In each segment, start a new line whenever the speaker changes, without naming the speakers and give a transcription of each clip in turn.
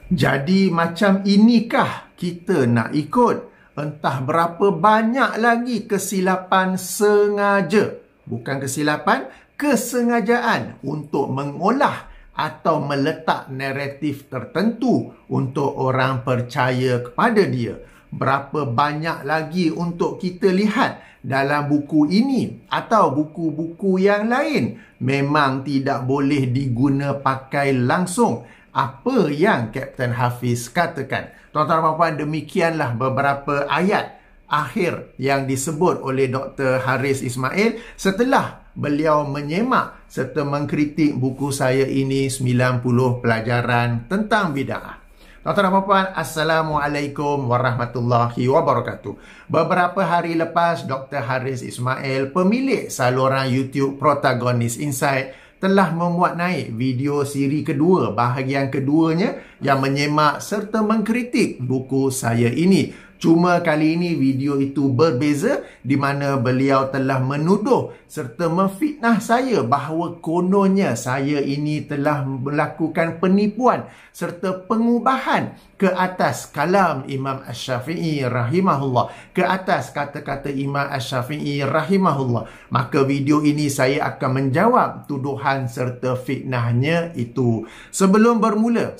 Jadi macam inikah kita nak ikut? Entah berapa banyak lagi kesilapan sengaja. Bukan kesilapan, kesengajaan untuk mengolah atau meletak naratif tertentu untuk orang percaya kepada dia. Berapa banyak lagi untuk kita lihat dalam buku ini atau buku-buku yang lain memang tidak boleh diguna pakai langsung apa yang Kapten Hafiz katakan. Tuan-tuan dan puan, demikianlah beberapa ayat akhir yang disebut oleh Dr. Haris Ismail setelah beliau menyemak serta mengkritik buku saya ini 90 pelajaran tentang bid'ah. Tuan-tuan dan puan, Assalamualaikum warahmatullahi wabarakatuh. Beberapa hari lepas, Dr. Haris Ismail, pemilik saluran YouTube Protagonist Insight, telah memuat naik video siri kedua, bahagian keduanya yang menyemak serta mengkritik buku saya ini. Cuma kali ini video itu berbeza di mana beliau telah menuduh serta memfitnah saya bahawa kononnya saya ini telah melakukan penipuan serta pengubahan ke atas kalam Imam Asy-Syafi'i rahimahullah, ke atas kata-kata Imam Asy-Syafi'i rahimahullah. Maka video ini saya akan menjawab tuduhan serta fitnahnya itu. Sebelum bermula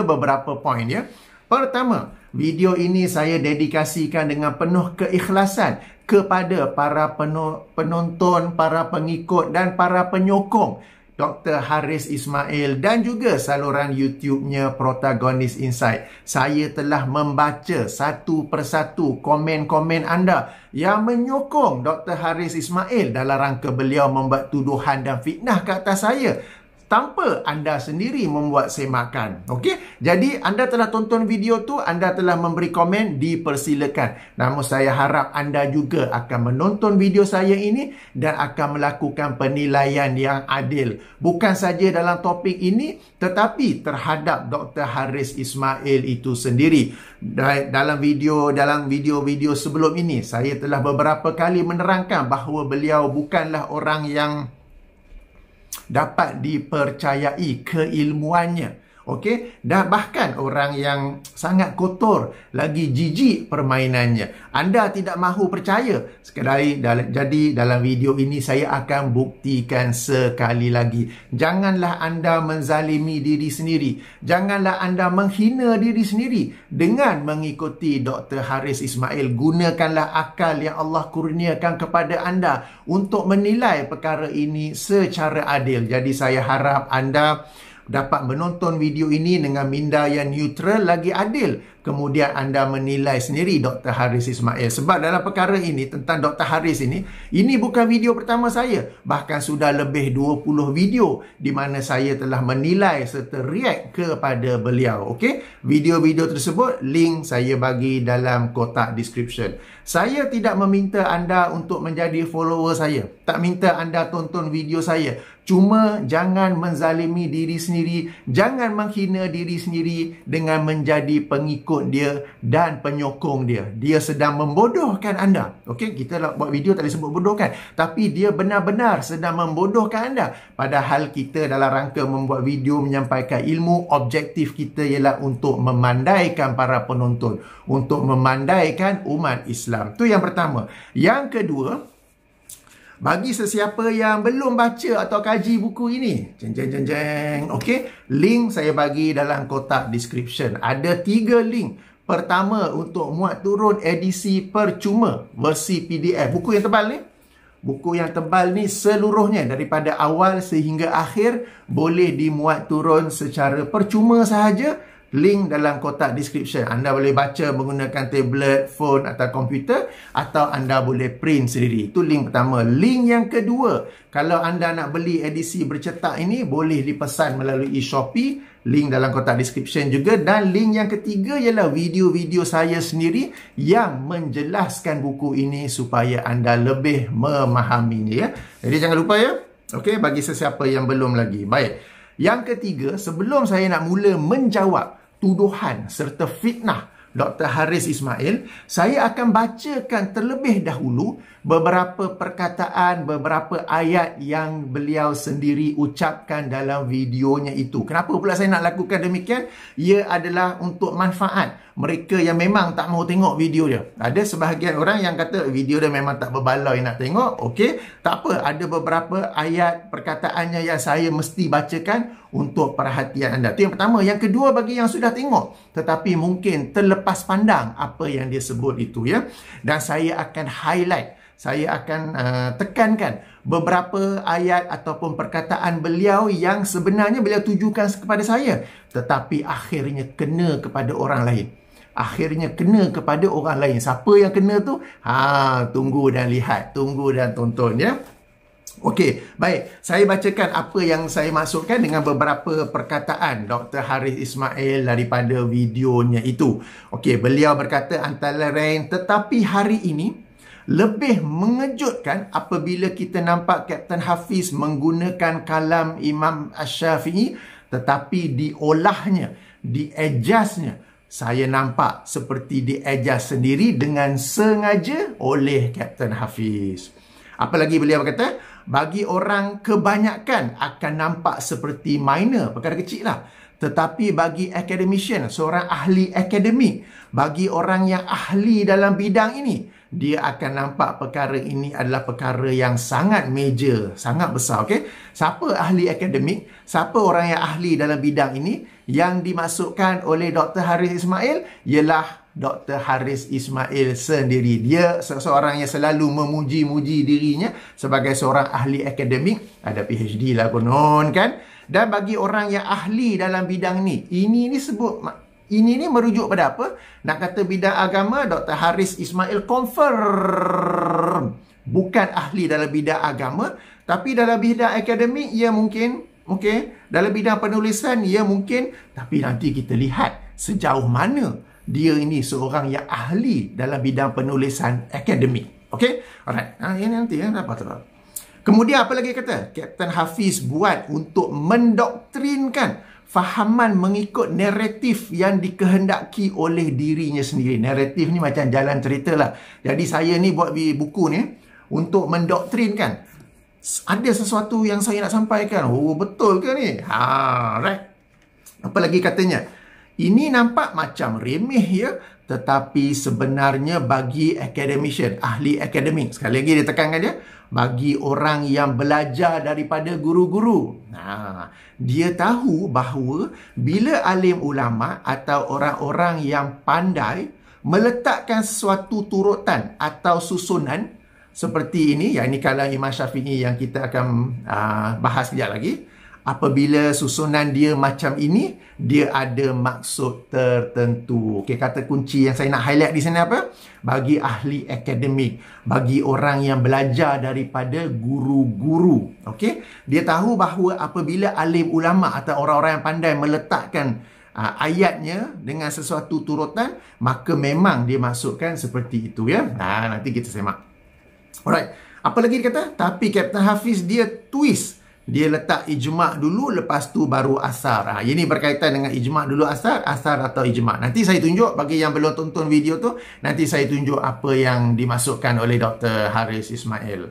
beberapa poin ya. Pertama, video ini saya dedikasikan dengan penuh keikhlasan kepada para penonton, para pengikut dan para penyokong Dr. Haris Ismail dan juga saluran YouTube-nya Protagonist Insight. Saya telah membaca satu persatu komen-komen anda yang menyokong Dr. Haris Ismail dalam rangka beliau membuat tuduhan dan fitnah ke atas saya tanpa anda sendiri membuat semakan. Okey? Jadi anda telah tonton video tu, anda telah memberi komen, dipersilakan. Namun saya harap anda juga akan menonton video saya ini dan akan melakukan penilaian yang adil. Bukan saja dalam topik ini, tetapi terhadap Dr. Haris Ismail itu sendiri. Dalam video-video sebelum ini, saya telah beberapa kali menerangkan bahawa beliau bukanlah orang yang dapat dipercayai keilmuannya. Okey, dan bahkan orang yang sangat kotor, lagi jijik permainannya. Anda tidak mahu percaya. Jadi dalam video ini saya akan buktikan sekali lagi. Janganlah anda menzalimi diri sendiri. Janganlah anda menghina diri sendiri dengan mengikuti Dr. Haris Ismail. Gunakanlah akal yang Allah kurniakan kepada anda untuk menilai perkara ini secara adil. Jadi saya harap anda dapat menonton video ini dengan minda yang neutral lagi adil. Kemudian anda menilai sendiri Dr. Haris Ismail. Sebab dalam perkara ini, tentang Dr. Haris ini bukan video pertama saya. Bahkan sudah lebih 20 video di mana saya telah menilai serta react kepada beliau. Okey? Video-video tersebut, link saya bagi dalam kotak description. Saya tidak meminta anda untuk menjadi follower saya. Tak minta anda tonton video saya. Cuma jangan menzalimi diri sendiri, jangan menghina diri sendiri dengan menjadi pengikut dia dan penyokong dia. Dia sedang membodohkan anda. Okey, kita buat video tak boleh sebut bodohkan, tapi dia benar-benar sedang membodohkan anda. Padahal kita dalam rangka membuat video menyampaikan ilmu, objektif kita ialah untuk memandaikan para penonton, untuk memandaikan umat Islam. Itu yang pertama. Yang kedua, bagi sesiapa yang belum baca atau kaji buku ini, okey, link saya bagi dalam kotak description. Ada 3 link. Pertama, untuk muat turun edisi percuma versi PDF. Buku yang tebal ni. Buku yang tebal ni seluruhnya daripada awal sehingga akhir boleh dimuat turun secara percuma sahaja. Link dalam kotak description. Anda boleh baca menggunakan tablet, phone atau komputer, atau anda boleh print sendiri. Itu link pertama. Link yang kedua, kalau anda nak beli edisi bercetak ini, boleh dipesan melalui Shopee. Link dalam kotak description juga. Dan link yang ketiga ialah video-video saya sendiri yang menjelaskan buku ini supaya anda lebih memahaminya ya. Jadi jangan lupa ya. Okey, bagi sesiapa yang belum lagi. Baik. Yang ketiga, sebelum saya nak mula menjawab tuduhan serta fitnah Dr. Haris Ismail, saya akan bacakan terlebih dahulu beberapa perkataan, beberapa ayat yang beliau sendiri ucapkan dalam videonya itu. Kenapa pula saya nak lakukan demikian? Ia adalah untuk manfaat mereka yang memang tak mahu tengok video dia. Ada sebahagian orang yang kata video dia memang tak berbaloi nak tengok. Okey, tak apa. Ada beberapa ayat perkataannya yang saya mesti bacakan untuk perhatian anda. Itu yang pertama. Yang kedua, bagi yang sudah tengok tetapi mungkin terlepas pandang apa yang dia sebut itu, ya. Dan saya akan highlight, saya akan tekankan beberapa ayat ataupun perkataan beliau yang sebenarnya beliau tujukan kepada saya tetapi akhirnya kena kepada orang lain. Akhirnya kena kepada orang lain. Siapa yang kena tu? Tunggu dan lihat, tunggu dan tonton, ya. Okey, baik. Saya bacakan apa yang saya masukkan dengan beberapa perkataan Dr. Haris Ismail daripada videonya itu. Okey, beliau berkata antara lain, tetapi hari ini lebih mengejutkan apabila kita nampak Kapten Hafiz menggunakan kalam Imam Asy-Syafi'i tetapi diolahnya, diejasnya. Saya nampak seperti diejas sendiri dengan sengaja oleh Kapten Hafiz. Apa lagi beliau berkata? Bagi orang kebanyakan akan nampak seperti minor, perkara kecil lah. Tetapi bagi academician, seorang ahli akademik, bagi orang yang ahli dalam bidang ini, dia akan nampak perkara ini adalah perkara yang sangat major, sangat besar. Okay? Siapa ahli akademik? Siapa orang yang ahli dalam bidang ini? Yang dimasukkan oleh Dr. Haris Ismail ialah Dr. Haris Ismail sendiri. Dia seseorang yang selalu memuji-muji dirinya sebagai seorang ahli akademik. Ada PhD lah konon, kan? Dan bagi orang yang ahli dalam bidang ini merujuk pada apa? Nak kata bidang agama, Dr. Haris Ismail confirm bukan ahli dalam bidang agama, tapi dalam bidang akademik ia mungkin, dalam bidang penulisan ia mungkin, tapi nanti kita lihat sejauh mana dia ini seorang yang ahli dalam bidang penulisan akademik. Okey? Alright. Ini nanti dapat terang. Kemudian apa lagi kata? Kapten Hafiz buat untuk mendoktrinkan fahaman mengikut naratif yang dikehendaki oleh dirinya sendiri. Naratif ni macam jalan cerita lah. Jadi saya ni buat buku ni untuk mendoktrinkan. Ada sesuatu yang saya nak sampaikan. Oh, betul ke ni? Right. Apa lagi katanya? Ini nampak macam remeh, ya, tetapi sebenarnya bagi academician, ahli akademik, sekali lagi dia tekankan dia, bagi orang yang belajar daripada guru-guru. Dia tahu bahawa bila alim ulama atau orang-orang yang pandai meletakkan sesuatu turutan atau susunan seperti ini, yang ini kalam Imam Syafi'i yang kita akan bahas sekejap lagi. Apabila susunan dia macam ini, dia ada maksud tertentu. Okey, kata kunci yang saya nak highlight di sini apa? Bagi ahli akademik, bagi orang yang belajar daripada guru-guru. Okey, dia tahu bahawa apabila alim ulama atau orang-orang yang pandai meletakkan ayatnya dengan sesuatu turutan, maka memang dia masukkan seperti itu, ya. Nanti kita semak. Alright, apa lagi dia kata? Tapi Kapten Hafiz dia twist. Dia letak ijma' dulu, lepas tu baru asar. Ini berkaitan dengan ijma' dulu asar atau ijma'. Nanti saya tunjuk, bagi yang belum tonton video tu, nanti saya tunjuk apa yang dimasukkan oleh Dr. Haris Ismail.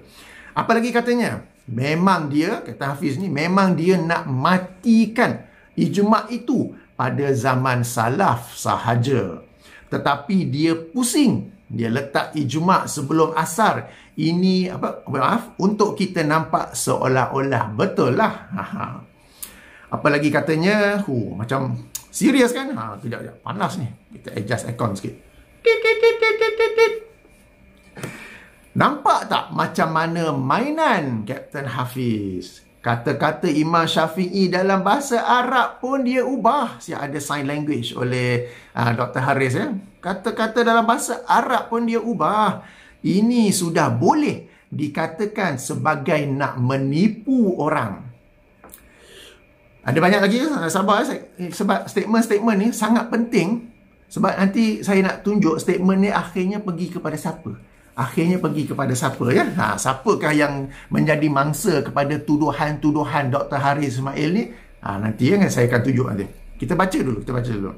Apa lagi katanya? Memang dia, kata Hafiz ni, memang dia nak matikan ijma' itu pada zaman salaf sahaja. Tetapi dia pusing. Dia letak ijma' sebelum asar. Ini untuk kita nampak seolah-olah betul lah. Apa lagi katanya? Macam serius kan? Kejap, panas ni. Kita adjust aircon sikit. Nampak tak macam mana mainan Kapten Hafiz? Kata-kata Imam Syafi'i dalam bahasa Arab pun dia ubah. Ada sign language oleh Dr. Haris, ya. Kata-kata dalam bahasa Arab pun dia ubah. Ini sudah boleh dikatakan sebagai nak menipu orang. Ada banyak lagi, sabar, sebab statement-statement ni sangat penting. Sebab nanti saya nak tunjuk statement ni akhirnya pergi kepada siapa. Ya. Siapakah yang menjadi mangsa kepada tuduhan-tuduhan Dr. Haris Ismail ni? Nanti saya akan tunjuk nanti. Kita baca dulu.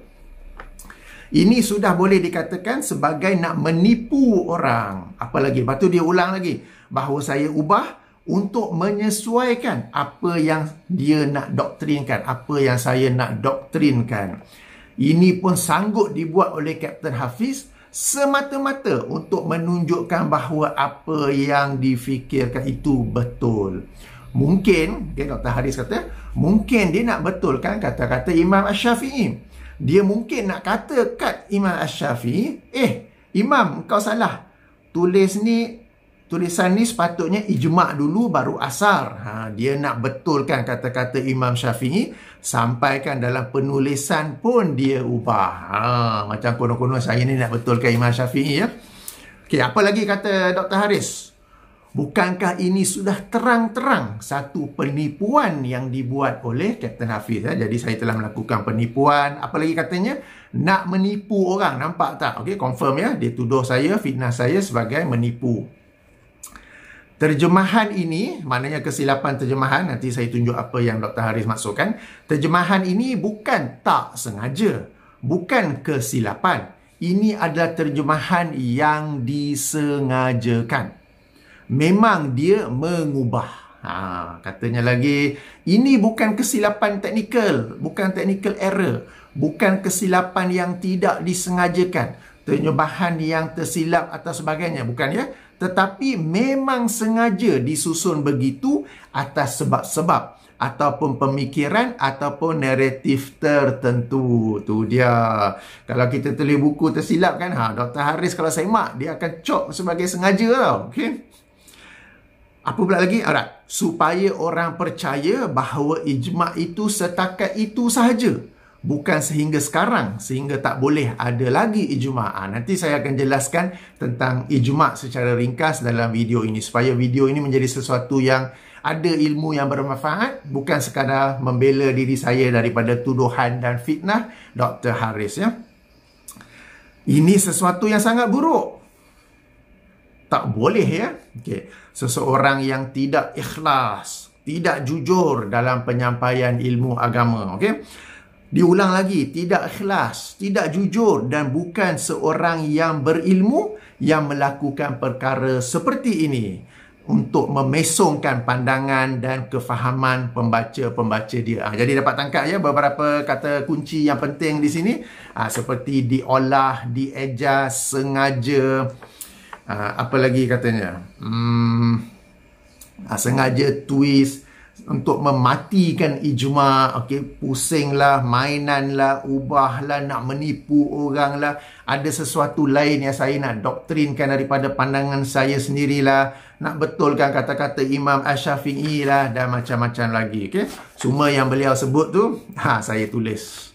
Ini sudah boleh dikatakan sebagai nak menipu orang. Apalagi, lepas tu dia ulang lagi, bahawa saya ubah untuk menyesuaikan apa yang dia nak doktrinkan, apa yang saya nak doktrinkan. Ini pun sanggup dibuat oleh Kapten Hafiz semata-mata untuk menunjukkan bahawa apa yang difikirkan itu betul. Mungkin, Dr. Haris kata, mungkin dia nak betulkan kata-kata Imam Asy-Syafi'i. Dia mungkin nak kata kat Imam Asy-Syafi'i, Imam, kau salah. Tulisan ni sepatutnya ijma' dulu baru asar. Dia nak betulkan kata-kata Imam Syafi'i, sampaikan dalam penulisan pun dia ubah. Macam konon-konon saya ni nak betulkan Imam Syafi'i, ya. Okey, apa lagi kata Dr. Haris? Bukankah ini sudah terang-terang satu penipuan yang dibuat oleh Kapten Hafiz? Jadi saya telah melakukan penipuan. Apa lagi katanya? Nak menipu orang. Nampak tak? Okey, confirm ya. Dia tuduh saya, fitnah saya sebagai menipu. Terjemahan ini, maknanya kesilapan terjemahan. Nanti saya tunjuk apa yang Dr. Haris maksudkan. Terjemahan ini bukan tak sengaja. Bukan kesilapan. Ini adalah terjemahan yang disengajakan. Memang dia mengubah. Katanya lagi, ini bukan kesilapan teknikal, bukan technical error, bukan kesilapan yang tidak disengajakan, terjemahan yang tersilap atau sebagainya, bukan ya? Tetapi memang sengaja disusun begitu atas sebab-sebab ataupun pemikiran ataupun naratif tertentu. Tu dia. Kalau kita tulis buku tersilap kan, Dr. Haris kalau saya mak, dia akan cop sebagai sengaja tau. Okey. Apa pula lagi? Alright. Supaya orang percaya bahawa ijma' itu setakat itu sahaja. Bukan sehingga sekarang, sehingga tak boleh ada lagi ijma'. Nanti saya akan jelaskan tentang ijma' secara ringkas dalam video ini. Supaya video ini menjadi sesuatu yang ada ilmu yang bermanfaat. Bukan sekadar membela diri saya daripada tuduhan dan fitnah Dr. Haris, ya. Ini sesuatu yang sangat buruk. Tak boleh, ya. Okay. Seseorang yang tidak ikhlas, tidak jujur dalam penyampaian ilmu agama. Okay. Diulang lagi, tidak ikhlas, tidak jujur dan bukan seorang yang berilmu yang melakukan perkara seperti ini untuk memesongkan pandangan dan kefahaman pembaca-pembaca dia. Jadi dapat tangkap ya beberapa kata kunci yang penting di sini. Seperti diolah, dieja, sengaja. Apa lagi katanya? Sengaja twist untuk mematikan ijma'. Okey, pusinglah, mainanlah, ubahlah, nak menipu oranglah. Ada sesuatu lain yang saya nak doktrinkan daripada pandangan saya sendirilah. Nak betulkan kata-kata Imam Asy-Syafi'i lah dan macam-macam lagi. Okey, semua yang beliau sebut tu saya tulis.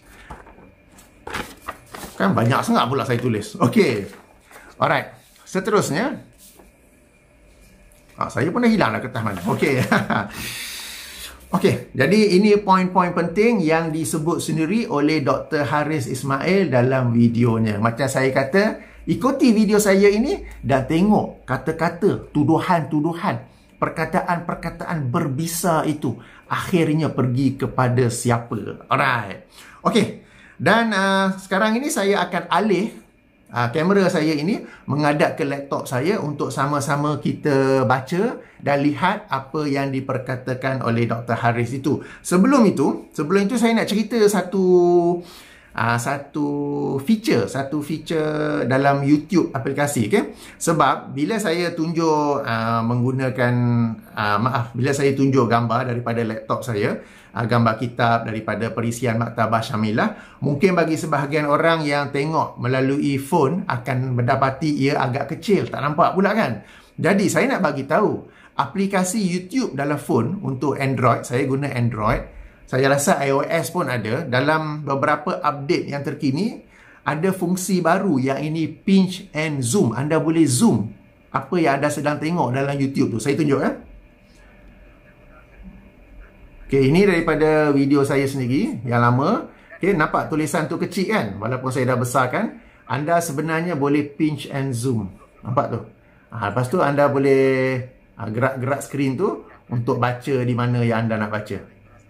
Kan banyak sangat pula saya tulis. Okey. Alright. Seterusnya, saya pun dah hilang dah kertas mana. Okey. Okey, jadi ini poin-poin penting yang disebut sendiri oleh Dr. Haris Ismail dalam videonya. Macam saya kata, ikuti video saya ini dan tengok kata-kata, tuduhan-tuduhan, perkataan-perkataan berbisa itu akhirnya pergi kepada siapa. Alright. Okey, dan sekarang ini saya akan alih kamera saya ini menghadap ke laptop saya untuk sama-sama kita baca dan lihat apa yang diperkatakan oleh Dr. Haris itu. Sebelum itu saya nak cerita satu feature dalam YouTube aplikasi, okay? Sebab bila saya tunjuk bila saya tunjuk gambar daripada laptop saya, gambar kitab daripada perisian Maktabah Syamilah, mungkin bagi sebahagian orang yang tengok melalui phone akan mendapati ia agak kecil, tak nampak pula kan. Jadi saya nak bagi tahu aplikasi YouTube dalam phone untuk Android, saya guna Android, saya rasa iOS pun ada. Dalam beberapa update yang terkini ada fungsi baru yang ini pinch and zoom. Anda boleh zoom apa yang anda sedang tengok dalam YouTube tu. Saya tunjuk Okey, ini daripada video saya sendiri yang lama. Okey, nampak tulisan tu kecil kan? Walaupun saya dah besarkan, anda sebenarnya boleh pinch and zoom. Nampak tu? Lepas tu anda boleh gerak-gerak skrin tu untuk baca di mana yang anda nak baca.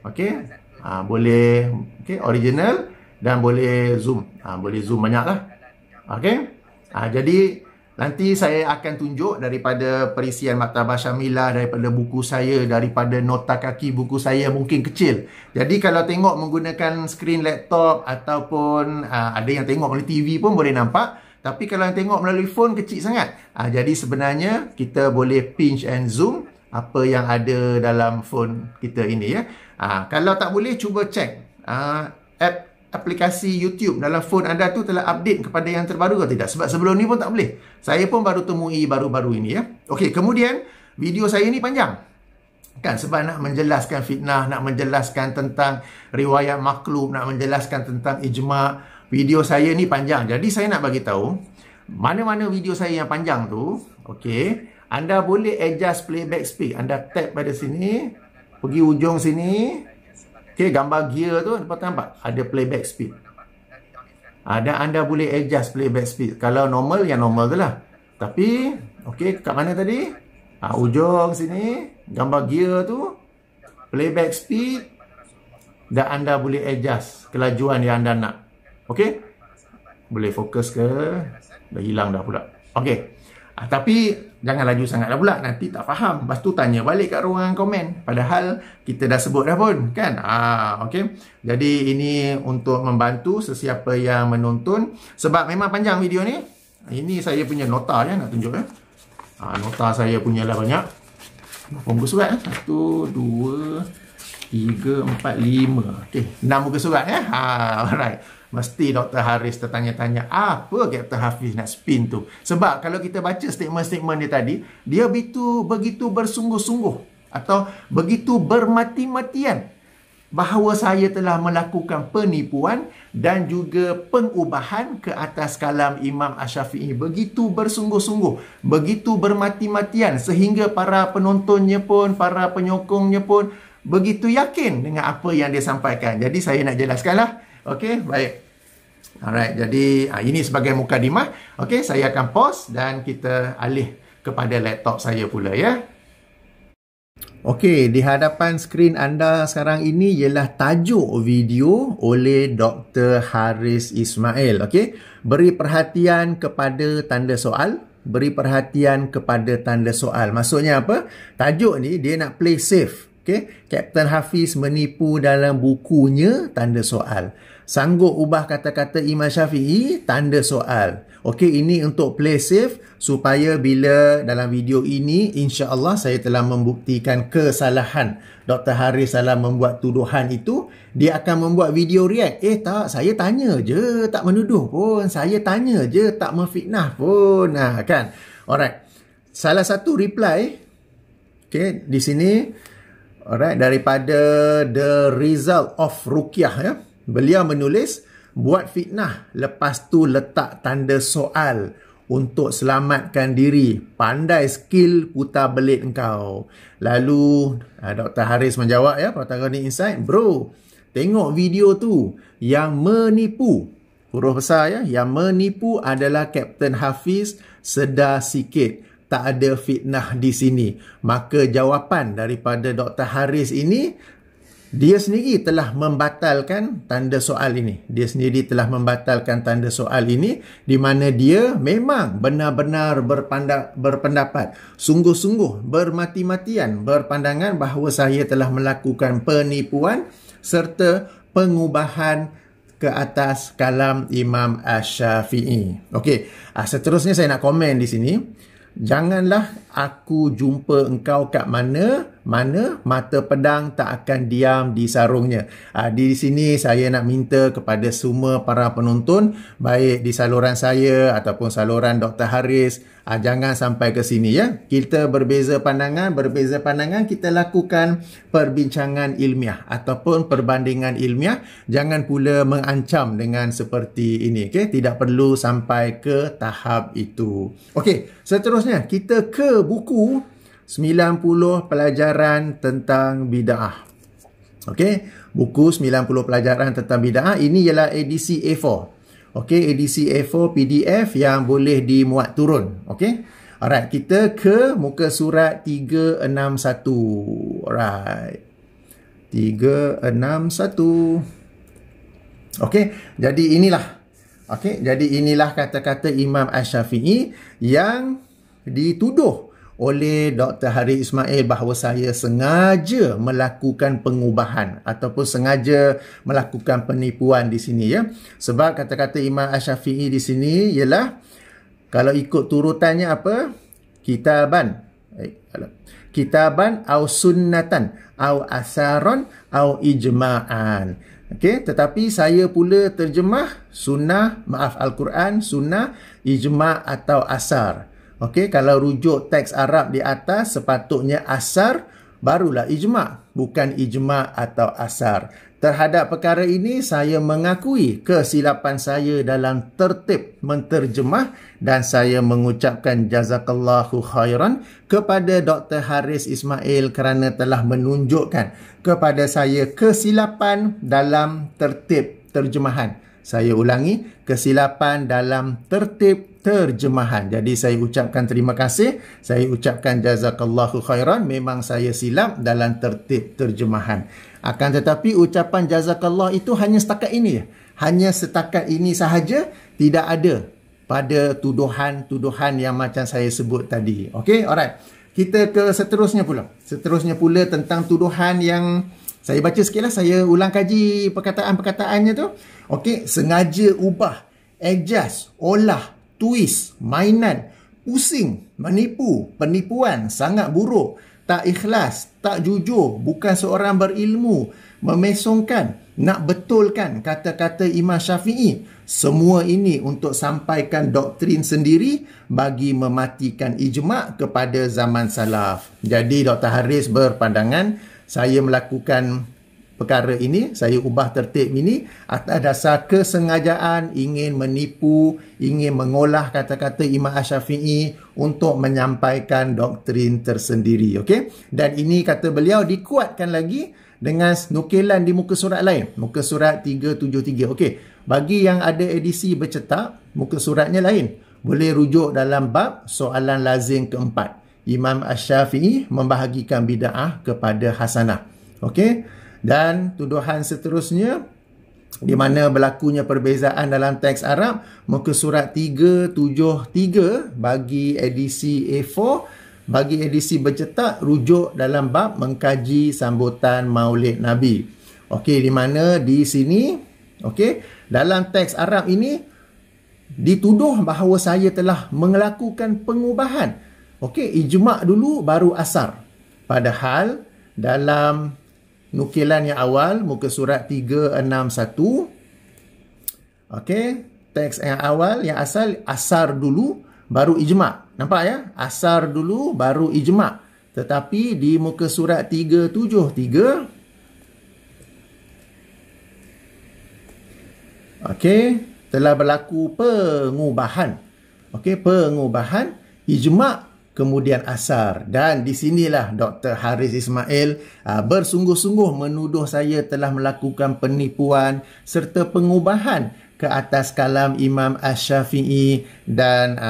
Okey, boleh. Okey, original. dan boleh zoom. Boleh zoom banyak lah. Okey. Jadi nanti saya akan tunjuk daripada perisian Maktabah Syamilah, daripada buku saya, daripada nota kaki buku saya mungkin kecil. Jadi kalau tengok menggunakan skrin laptop ataupun ada yang tengok melalui TV pun boleh nampak. Tapi kalau yang tengok melalui phone kecil sangat. Jadi sebenarnya kita boleh pinch and zoom apa yang ada dalam phone kita ini ya. Kalau tak boleh, cuba cek aplikasi YouTube dalam phone anda tu telah update kepada yang terbaru atau tidak. Sebab sebelum ni pun tak boleh. Saya pun baru temui baru-baru ini ya. Okey, kemudian video saya ni panjang. Kan sebab nak menjelaskan fitnah, nak menjelaskan tentang riwayat maklub, nak menjelaskan tentang ijma'. Video saya ni panjang. Jadi saya nak bagi tahu mana-mana video saya yang panjang tu, okey, anda boleh adjust playback speed. Anda tap pada sini, pergi ujung sini. Okey, gambar gear tu nampak ada playback speed. Anda boleh adjust playback speed. Kalau normal, yang normal tu lah. Tapi, okey, kat mana tadi? Ujung sini, gambar gear tu, playback speed, dan anda boleh adjust kelajuan yang anda nak. Okey? Boleh fokus ke? Dah hilang dah pula. Okey. Tapi jangan laju sangat dah pula. Nanti tak faham. Lepas tu tanya balik kat ruangan komen. Padahal kita dah sebut dah pun. Kan? Okey. Jadi ini untuk membantu sesiapa yang menonton. Sebab memang panjang video ni. Ini saya punya nota ya. Nak tunjuk ya. Nota saya punya lah banyak. Berapa muka surat? 1, 2, 3, 4, 5. Okey. 6 muka surat ya. Alright. Mesti Dr. Haris tertanya-tanya apa Captain Hafiz nak spin tu. Sebab kalau kita baca statement-statement dia tadi, dia begitu bersungguh-sungguh atau begitu bermati-matian bahawa saya telah melakukan penipuan dan juga pengubahan ke atas kalam Imam Asy-Syafi'i. Begitu bersungguh-sungguh, begitu bermati-matian sehingga para penontonnya pun, para penyokongnya pun begitu yakin dengan apa yang dia sampaikan. Jadi saya nak jelaskanlah. Okey, baik. Alright, jadi ini sebagai mukadimah. Okey, saya akan pause dan kita alih kepada laptop saya pula ya. Okey, di hadapan skrin anda sekarang ini ialah tajuk video oleh Dr. Haris Ismail. Okey, beri perhatian kepada tanda soal. Beri perhatian kepada tanda soal. Maksudnya apa? Tajuk ni dia nak play safe. Okey, Captain Hafiz menipu dalam bukunya, tanda soal. Sanggup ubah kata-kata Imam Syafi'i, tanda soal. Okey, ini untuk play safe supaya bila dalam video ini insya-Allah saya telah membuktikan kesalahan Dr. Haris dalam membuat tuduhan itu, dia akan membuat video react. Tak, saya tanya je, tak menuduh pun. Saya tanya je, tak memfitnah pun. Kan? Alright. Salah satu reply okey di sini, alright, daripada The Result of Ruqyah ya. Beliau menulis, buat fitnah, lepas tu letak tanda soal untuk selamatkan diri. Pandai skill putar belit engkau. Lalu Dr. Haris menjawab ya, Protagonik Insight, bro, tengok video tu yang menipu. Huruf besar ya, yang menipu adalah Captain Hafiz, sedar sikit. Tak ada fitnah di sini. Maka jawapan daripada Dr. Haris ini, dia sendiri telah membatalkan tanda soal ini. Dia sendiri telah membatalkan tanda soal ini, di mana dia memang benar-benar berpendapat, sungguh-sungguh, bermati-matian, berpandangan bahawa saya telah melakukan penipuan serta pengubahan ke atas kalam Imam Asy-Syafi'i. Okey, seterusnya saya nak komen di sini. Janganlah aku jumpa engkau kat mana mata pedang tak akan diam di sarungnya. Di sini saya nak minta kepada semua para penonton, baik di saluran saya ataupun saluran Dr. Haris, jangan sampai ke sini ya. Kita berbeza pandangan, kita lakukan perbincangan ilmiah ataupun perbandingan ilmiah. Jangan pula mengancam dengan seperti ini. Okay? Tidak perlu sampai ke tahap itu. Okey, seterusnya kita ke buku 90 pelajaran tentang bid'ah. Okey, buku 90 pelajaran tentang bid'ah ini ialah edisi A4. Okey, edisi A4 PDF yang boleh dimuat turun. Okey. Alright, kita ke muka surat 361. Alright. 361. Okey, jadi inilah. Okey, jadi inilah kata-kata Imam Asy-Syafi'i yang dituduh oleh Dr. Haris Ismail bahawa saya sengaja melakukan pengubahan ataupun sengaja melakukan penipuan di sini ya. Sebab kata-kata Imam Asy-Syafi'i di sini ialah kalau ikut turutannya apa? Kitaban au sunnatan au asaron au ijma'an. Okey, tetapi saya pula terjemah Al-Quran, sunnah, ijma' atau asar. Okey, kalau rujuk teks Arab di atas sepatutnya asar barulah ijma', bukan ijma' atau asar. Terhadap perkara ini saya mengakui kesilapan saya dalam tertib menterjemah dan saya mengucapkan jazakallahu khairan kepada Dr. Haris Ismail kerana telah menunjukkan kepada saya kesilapan dalam tertib terjemahan. Saya ulangi, kesilapan dalam tertib terjemahan. Jadi saya ucapkan terima kasih, saya ucapkan jazakallahu khairan, memang saya silap dalam tertib terjemahan. Akan tetapi ucapan jazakallah itu hanya setakat ini ya. Hanya setakat ini sahaja, tidak ada pada tuduhan-tuduhan yang macam saya sebut tadi. Okey, alright. Kita ke seterusnya pula. Seterusnya pula tentang tuduhan yang saya baca sikitlah, saya ulang kaji perkataan-perkataannya tu. Okey, sengaja ubah, adjust, olah, twist, mainan, pusing, menipu, penipuan, sangat buruk, tak ikhlas, tak jujur, bukan seorang berilmu, memesongkan, nak betulkan kata-kata Imam Syafi'i. Semua ini untuk sampaikan doktrin sendiri bagi mematikan ijma' kepada zaman salaf. Jadi Dr. Haris berpandangan saya melakukan perkara ini, saya ubah tertib ini atas dasar kesengajaan ingin menipu, ingin mengolah kata-kata Imam Asy-Syafi'i untuk menyampaikan doktrin tersendiri. Okey? Dan ini kata beliau dikuatkan lagi dengan nukilan di muka surat lain, muka surat 373. Okey, bagi yang ada edisi bercetak, muka suratnya lain. Boleh rujuk dalam bab soalan lazim keempat. Imam Asy-Syafi'i membahagikan bid'ah kepada hasanah. Okey? Dan tuduhan seterusnya di mana berlakunya perbezaan dalam teks Arab, muka surat 373 bagi edisi A4, bagi edisi bercetak rujuk dalam bab mengkaji sambutan Maulid Nabi. Okey, di mana di sini, okey, dalam teks Arab ini dituduh bahawa saya telah melakukan pengubahan. Okey, ijma' dulu baru asar. Padahal dalam nukilan yang awal, muka surat 361, okey, teks yang awal, yang asal, asar dulu baru ijma'. Nampak ya? Asar dulu baru ijma'. Tetapi di muka surat 373, okey, telah berlaku pengubahan. Okey, pengubahan ijma' kemudian asar. Dan di sinilah Dr. Haris Ismail bersungguh-sungguh menuduh saya telah melakukan penipuan serta pengubahan ke atas kalam Imam Asy-Syafi'i dan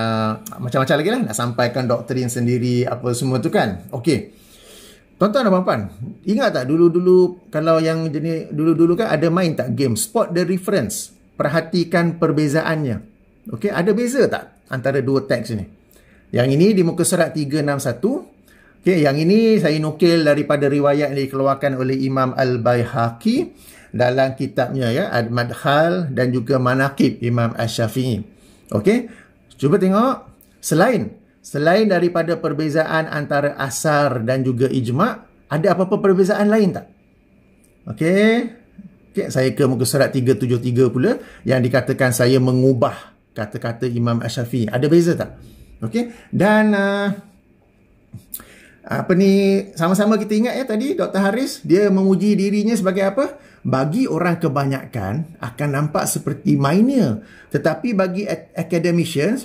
macam-macam lagi lah, nak sampaikan doktrin sendiri apa semua tu kan. Okey, tuan-tuan dan puan-puan, ingat tak dulu-dulu kalau yang jenis dulu-dulu kan ada main tak game spot the reference, perhatikan perbezaannya. Okey, ada beza tak antara dua teks ini? Yang ini di muka surat 361. Okey, yang ini saya nukil daripada riwayat yang dikeluarkan oleh Imam Al-Baihaqi dalam kitabnya ya, Al-Madkhal dan juga Manaqib Imam Asy-Syafi'i. Okey, cuba tengok selain daripada perbezaan antara asar dan juga ijma', ada apa-apa perbezaan lain tak? Okey. Okey, saya ke muka surat 373 pula yang dikatakan saya mengubah kata-kata Imam Asy-Syafi'i. Ada beza tak? Okey, dan apa ni, sama-sama kita ingat ya tadi Dr. Haris dia memuji dirinya sebagai apa? Bagi orang kebanyakan akan nampak seperti minor, tetapi bagi academician,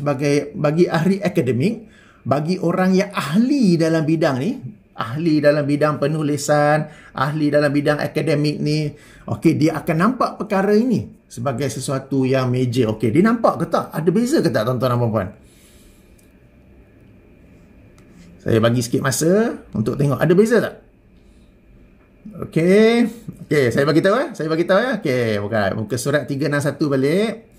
bagi ahli akademik, bagi orang yang ahli dalam bidang ni, ahli dalam bidang penulisan, ahli dalam bidang akademik ni, okey, dia akan nampak perkara ini sebagai sesuatu yang major. Okey, dia nampak ke tak? Ada beza ke tak tuan-tuan dan puan-puan? Saya bagi sikit masa untuk tengok ada beza tak? Okey. Okey, saya bagi tahu Saya bagi tahu Okey, buka muka surat 361 balik.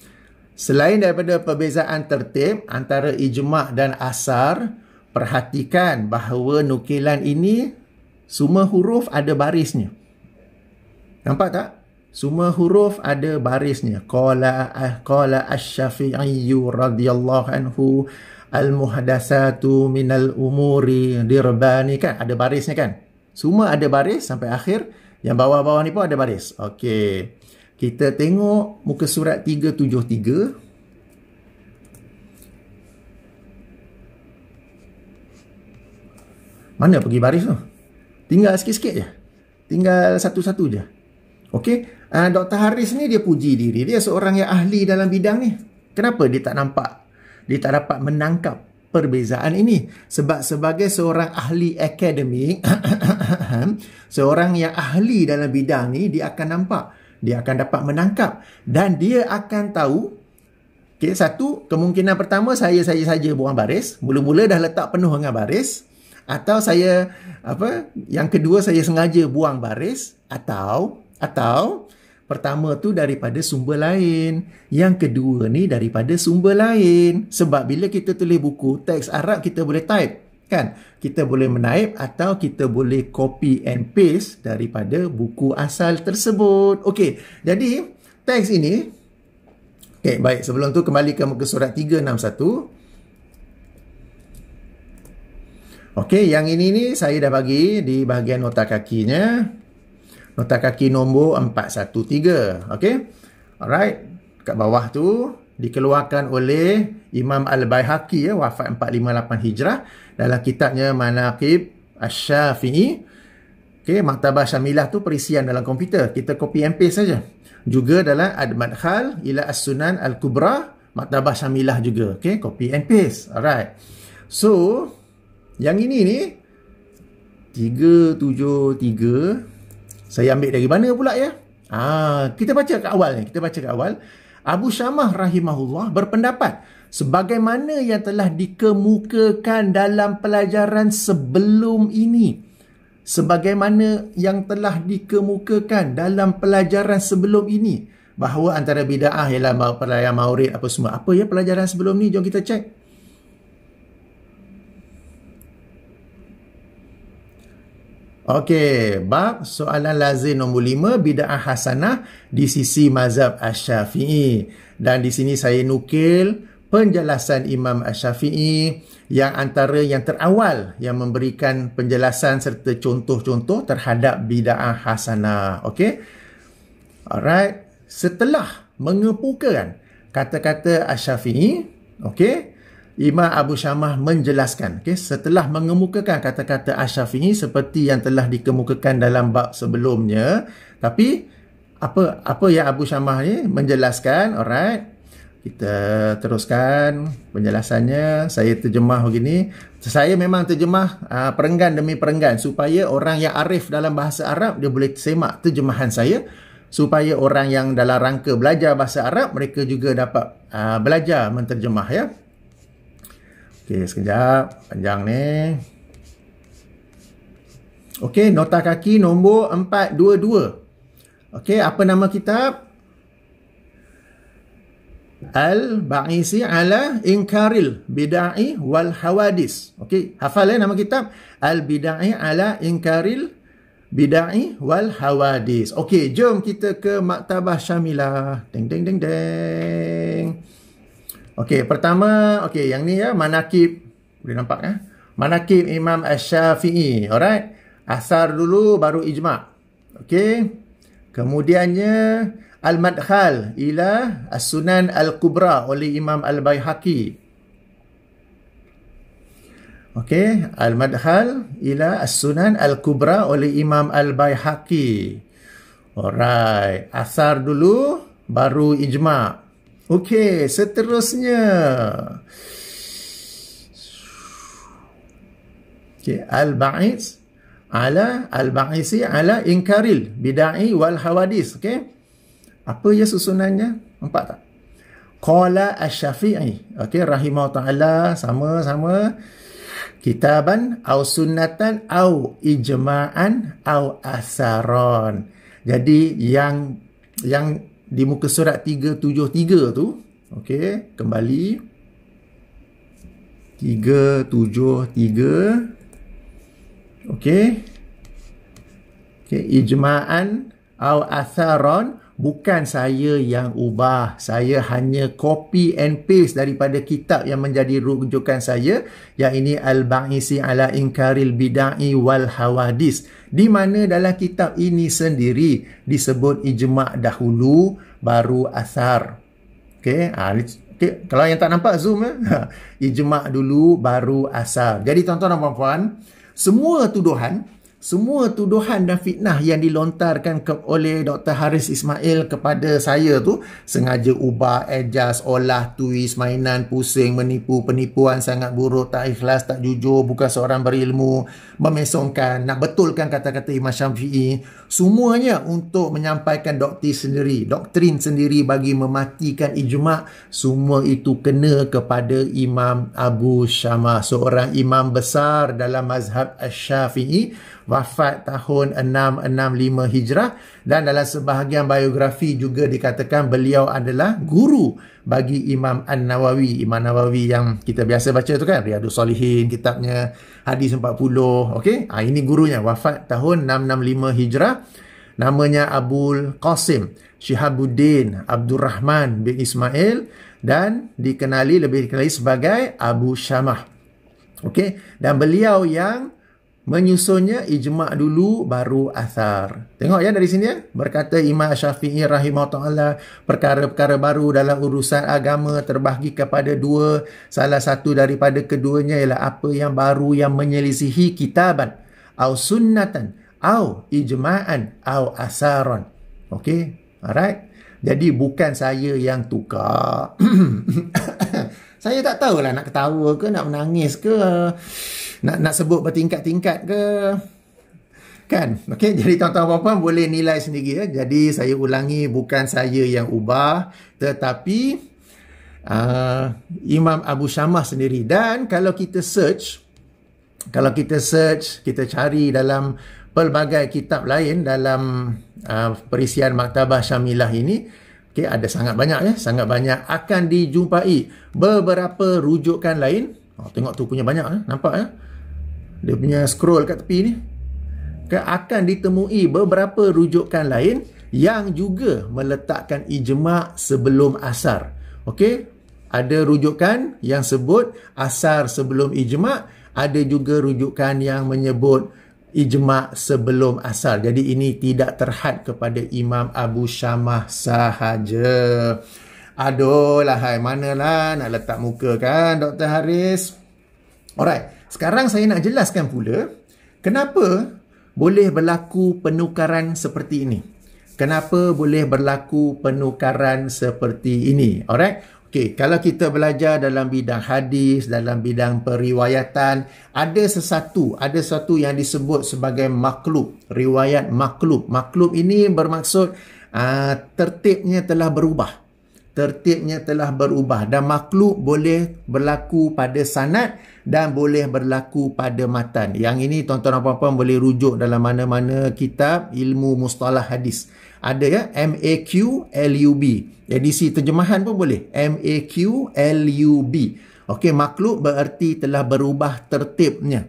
Selain daripada perbezaan tertib antara ijma' dan asar, perhatikan bahawa nukilan ini semua huruf ada barisnya. Nampak tak? Semua huruf ada barisnya. Qala asy-Syafi'i radhiyallahu anhu al-muhdatsatu minal umuri dirbani, kan? Ada barisnya kan? Semua ada baris sampai akhir. Yang bawah-bawah ni pun ada baris. Okey. Kita tengok muka surat 373. Mana pergi baris tu? Tinggal sikit-sikit je. Tinggal satu-satu je. Okey. Dr. Haris ni dia puji diri. Dia seorang yang ahli dalam bidang ni. Kenapa dia tak nampak? Dia tak dapat menangkap perbezaan ini? Sebab sebagai seorang ahli akademik, seorang yang ahli dalam bidang ni, dia akan nampak. Dia akan dapat menangkap. Dan dia akan tahu, okay, satu, kemungkinan pertama saya saja buang baris. Mula-mula dah letak penuh dengan baris. Atau saya, yang kedua saya sengaja buang baris. Atau pertama tu daripada sumber lain. Yang kedua ni daripada sumber lain. Sebab bila kita tulis buku, teks Arab kita boleh type. Kan? Kita boleh menaip atau kita boleh copy and paste daripada buku asal tersebut. Okey, jadi teks ini. Okey, baik. Sebelum tu kembali ke muka surat 361. Okey, yang ini ni saya dah bagi di bahagian nota kakinya. Nota kaki nombor 413. Okey. Alright. Kat bawah tu dikeluarkan oleh Imam Al-Baihaqi, wafat 458 Hijrah, dalam kitabnya Manaqib Asy-Syafi'i. Okey, Maktabah Syamilah tu perisian dalam komputer. Kita copy and paste saja. Juga dalam Al-Madkhal ila As-Sunan Al-Kubra, Maktabah Syamilah juga. Okey, copy and paste. Alright. So, yang ini ni 373. Saya ambil dari mana pula ya? Kita baca kat awal ni. Abu Syamah rahimahullah berpendapat sebagaimana yang telah dikemukakan dalam pelajaran sebelum ini. Sebagaimana yang telah dikemukakan dalam pelajaran sebelum ini. Bahawa antara bida'ah ialah perayaan Maulid apa semua. Apa ya pelajaran sebelum ni? Jom kita cek. Okey, bab soalan lazim nombor 5, bid'ah hasanah di sisi mazhab Asy-Syafi'i. Dan di sini saya nukil penjelasan Imam Asy-Syafi'i yang antara yang terawal yang memberikan penjelasan serta contoh-contoh terhadap bid'ah hasanah. Okey. Alright, setelah mengemukakan kata-kata Asy-Syafi'i, okey, Imam Abu Syamah menjelaskan, okay, setelah mengemukakan kata-kata Asy-Syafi'i seperti yang telah dikemukakan dalam bab sebelumnya, tapi apa yang Abu Syamah ni menjelaskan. Alright, kita teruskan penjelasannya. Saya terjemah begini. Saya memang terjemah perenggan demi perenggan supaya orang yang arif dalam bahasa Arab dia boleh semak terjemahan saya, supaya orang yang dalam rangka belajar bahasa Arab mereka juga dapat belajar menterjemah ya. Okey, sekejap. Panjang ni. Okey, nota kaki nombor 422. Okey, apa nama kitab? Al-Ba'isi ala Inkaril Bid'ah wal Hawadis. Okey, hafal nama kitab? Al-Bid'ah ala Inkaril Bid'ah wal Hawadis. Okey, jom kita ke Maktabah Syamilah. Ding ding ding ding. Okey, pertama, okey, yang ni ya, Manaqib. Boleh nampak ya? Manaqib Imam Asy-Syafi'i. Alright. Asar dulu, baru ijma'. Okey. Kemudiannya, Al-Madkhal ila As-Sunan Al-Kubra oleh Imam Al-Baihaqi. Okey. Al-Madkhal ila As-Sunan Al-Kubra oleh Imam Al-Baihaqi. Alright. Asar dulu, baru ijma'. Okey, seterusnya. Okey, Al-Ba'isi ala Inkaril Bid'ah wal Hawadis. Okey. Apa ya susunannya? Nampak tak? Qala Asy-Syafi'i. Okey, rahimahullah ta'ala, sama-sama. Kitaban au sunnatan au ijma'an au asaron. Jadi yang di muka surat 373 tu, okey, kembali 373. Okey. Okey, ijma'an au asaron, bukan saya yang ubah. Saya hanya copy and paste daripada kitab yang menjadi rujukan saya, yang ini Al-Ba'isi ala Inkaril Bidai wal Hawadis, di mana dalam kitab ini sendiri disebut ijma' dahulu baru asar. Okey, okay. Kalau yang tak nampak zoom ijma' dulu baru asar. Jadi tuan-tuan dan puan-puan, semua tuduhan dan fitnah yang dilontarkan oleh Dr. Haris Ismail kepada saya tu, sengaja ubah, adjust, olah, twist, mainan, pusing, menipu, penipuan sangat buruk, tak ikhlas, tak jujur, bukan seorang berilmu, memesongkan, nak betulkan kata-kata Imam Syafi'i, semuanya untuk menyampaikan doktrin sendiri bagi mematikan ijma'. Semua itu kena kepada Imam Abu Syamah, seorang imam besar dalam mazhab Asy-Syafi'i, wafat tahun 665 Hijrah, dan dalam sebahagian biografi juga dikatakan beliau adalah guru bagi Imam An-Nawawi. Imam Nawawi yang kita biasa baca tu kan, Riyadhus Shalihin, kitabnya Hadis 40. Okey, ini gurunya, wafat tahun 665 Hijrah. Namanya Abul Qasim Syihabuddin Abdurrahman bin Ismail, dan lebih dikenali sebagai Abu Syamah. Okey, dan beliau yang menyusunnya ijma' dulu baru athar. Tengok ya dari sini ya. Berkata Imam Syafi'i rahimahullah, perkara-perkara baru dalam urusan agama terbahagi kepada dua. Salah satu daripada keduanya ialah apa yang baru yang menyelisihi kitaban au sunnatan au ijma'an au asaron. Okey, alright. Jadi bukan saya yang tukar. Saya tak tahulah nak ketawa ke, nak menangis ke, nak sebut bertingkat-tingkat ke, kan? Okey, jadi tuan-tuan puan-puan boleh nilai sendiri ya. Jadi saya ulangi, bukan saya yang ubah, tetapi Imam Abu Syamah sendiri. Dan kalau kita search, kita cari dalam pelbagai kitab lain dalam perisian Maktabah Syamilah ini, okay, ada sangat banyak akan dijumpai beberapa rujukan lain. Tengok tu punya banyak nampak ya. Dia punya scroll kat tepi ni. Akan ditemui beberapa rujukan lain yang juga meletakkan ijma' sebelum asar. Okey, ada rujukan yang sebut asar sebelum ijma', ada juga rujukan yang menyebut ijma' sebelum asar. Jadi ini tidak terhad kepada Imam Abu Syamah sahaja. Aduh lah, hai, manalah nak letak muka kan Dr. Haris. Alright, sekarang saya nak jelaskan pula kenapa boleh berlaku penukaran seperti ini. Kenapa boleh berlaku penukaran seperti ini? Alright. Okey, kalau kita belajar dalam bidang hadis, dalam bidang periwayatan, ada sesuatu yang disebut sebagai maklub, riwayat maklub. Maklub ini bermaksud tertibnya telah berubah. Dan maklub boleh berlaku pada sanad dan boleh berlaku pada matan. Yang ini tuan-tuan dan puan-puan boleh rujuk dalam mana-mana kitab ilmu mustalah hadis. Ada ya, MAQ LUB. Edisi terjemahan pun boleh. MAQ LUB. Okey, maklub bererti telah berubah tertibnya.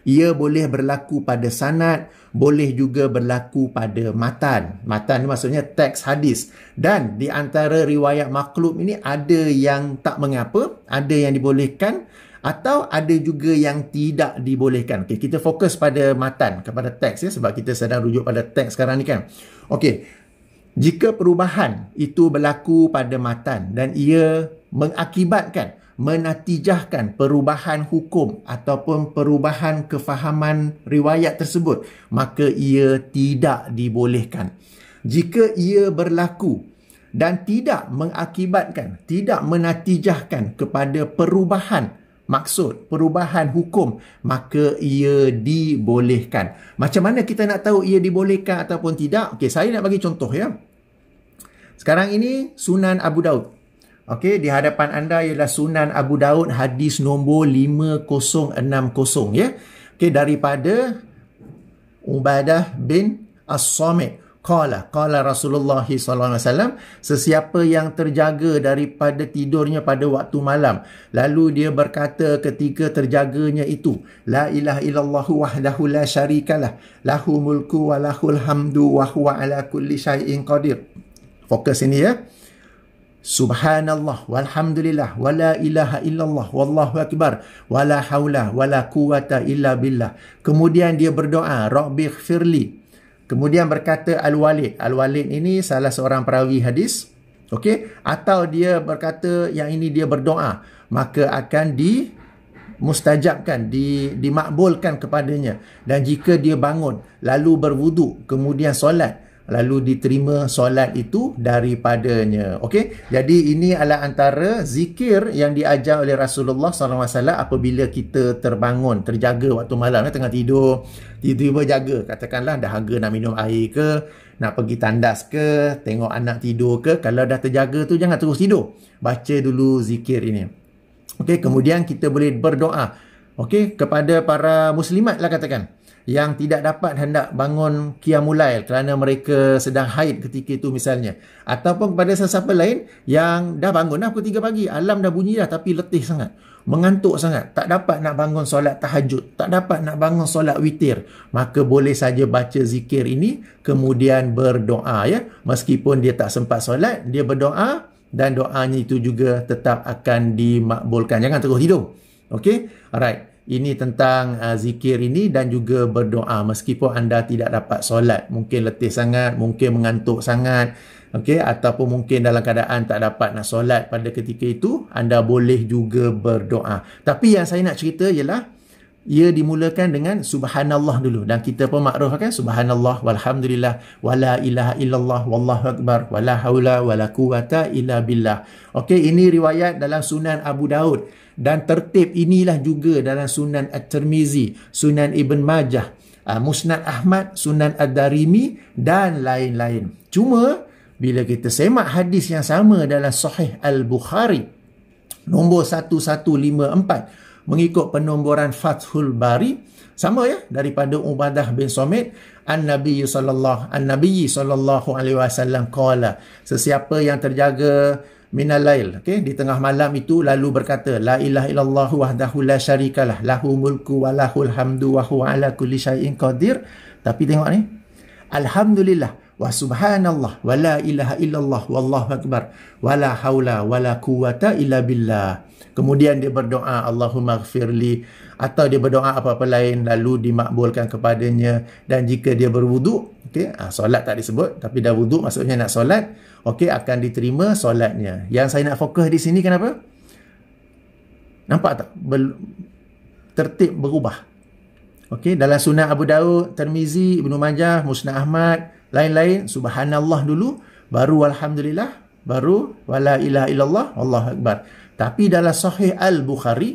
Ia boleh berlaku pada sanad, boleh juga berlaku pada matan. Matan ni maksudnya teks hadis. Dan di antara riwayat maklub ini ada yang tak mengapa, ada yang dibolehkan, atau ada juga yang tidak dibolehkan. Okey, kita fokus pada matan, kepada teks ya, sebab kita sedang rujuk pada teks sekarang ni kan. Okey, jika perubahan itu berlaku pada matan dan ia mengakibatkan, menatijahkan perubahan hukum ataupun perubahan kefahaman riwayat tersebut, maka ia tidak dibolehkan. Jika ia berlaku dan tidak mengakibatkan, tidak menatijahkan kepada perubahan maksud, perubahan hukum, maka ia dibolehkan. Macam mana kita nak tahu ia dibolehkan ataupun tidak? Okey, saya nak bagi contoh ya. Sekarang ini Sunan Abu Daud. Okey, di hadapan anda ialah Sunan Abu Daud hadis nombor 5060 ya. Okey, daripada Ubadah bin As-Samit. Qala Rasulullah sallallahu alaihi wasallam, sesiapa yang terjaga daripada tidurnya pada waktu malam, lalu dia berkata ketika terjaganya itu, la ilaha illallah wahdahu la syarikalah, lahu mulku wa lahul hamdu wa huwa ala kulli syai'in qadir. Fokus ini ya. Subhanallah walhamdulillah wa la ilaha illallah wallahu akbar wa la haula wa la quwata illa billah. Kemudian dia berdoa, Rabbighfirli. Kemudian berkata Al-Walid. Al-Walid ini salah seorang perawi hadis. Okey, atau dia berkata yang ini dia berdoa, maka akan dimustajabkan, dimakbulkan kepadanya. Dan jika dia bangun lalu berwuduk, kemudian solat, lalu diterima solat itu daripadanya. Okey, jadi ini adalah antara zikir yang diajar oleh Rasulullah SAW apabila kita terbangun, terjaga waktu malam, tengah tidur, tiba-tiba jaga, katakanlah dahaga nak minum air ke, nak pergi tandas ke, tengok anak tidur ke. Kalau dah terjaga tu jangan terus tidur, baca dulu zikir ini. Okey, kemudian kita boleh berdoa, okey, kepada para muslimat lah katakan, yang tidak dapat hendak bangun qiyamul lail kerana mereka sedang haid ketika itu misalnya, ataupun kepada sesiapa lain yang dah bangun dah pukul 3 pagi, alam dah bunyi dah tapi letih sangat, mengantuk sangat, tak dapat nak bangun solat tahajud, tak dapat nak bangun solat witir, maka boleh saja baca zikir ini kemudian berdoa ya. Meskipun dia tak sempat solat, dia berdoa dan doanya itu juga tetap akan dimakbulkan. Jangan terus tidur. Okey, alright. Ini tentang zikir ini dan juga berdoa meskipun anda tidak dapat solat. Mungkin letih sangat, mungkin mengantuk sangat, okey, ataupun mungkin dalam keadaan tak dapat nak solat pada ketika itu, anda boleh juga berdoa. Tapi yang saya nak cerita ialah ia dimulakan dengan subhanallah dulu, dan kita pun makruf kan, subhanallah walhamdulillah wala ilaha illallah wallahu akbar wala haula wala quwata illa billah. Okey, ini riwayat dalam Sunan Abu Daud, dan tertib inilah juga dalam Sunan At-Tirmizi, Sunan Ibn Majah, Musnad Ahmad, Sunan Ad-Darimi dan lain-lain. Cuma bila kita semak hadis yang sama dalam Sahih Al-Bukhari nombor 1154 mengikut penomboran Fathul Bari, sama ya, daripada Ubadah bin Samit, An-Nabi sallallahu alaihi wasallam qala, sesiapa yang terjaga minal lail, okey, di tengah malam itu, lalu berkata la ilaha illallah wahdahu la syarikalah, lahu mulku wa lahul hamdu wa huwa ala kulli syai'in qadir. Tapi tengok ni, alhamdulillah wa subhanallah wa la ilaha illallah wallahu akbar wa la haula wa la quwata illa billah. Kemudian dia berdoa Allahumma ghafirli, atau dia berdoa apa-apa lain lalu dimakbulkan kepadanya. Dan jika dia berwuduk, okey, solat tak disebut tapi dah wuduk, maksudnya nak solat, okey, akan diterima solatnya. Yang saya nak fokus di sini kenapa? Nampak tak? Tertib berubah. Okey, dalam Sunan Abu Daud, Tirmizi, Ibnu Majah, Musnad Ahmad, lain-lain, subhanallah dulu, baru alhamdulillah, baru wala ilaha illallah wallahu akbar. Tapi dalam Sahih Al-Bukhari,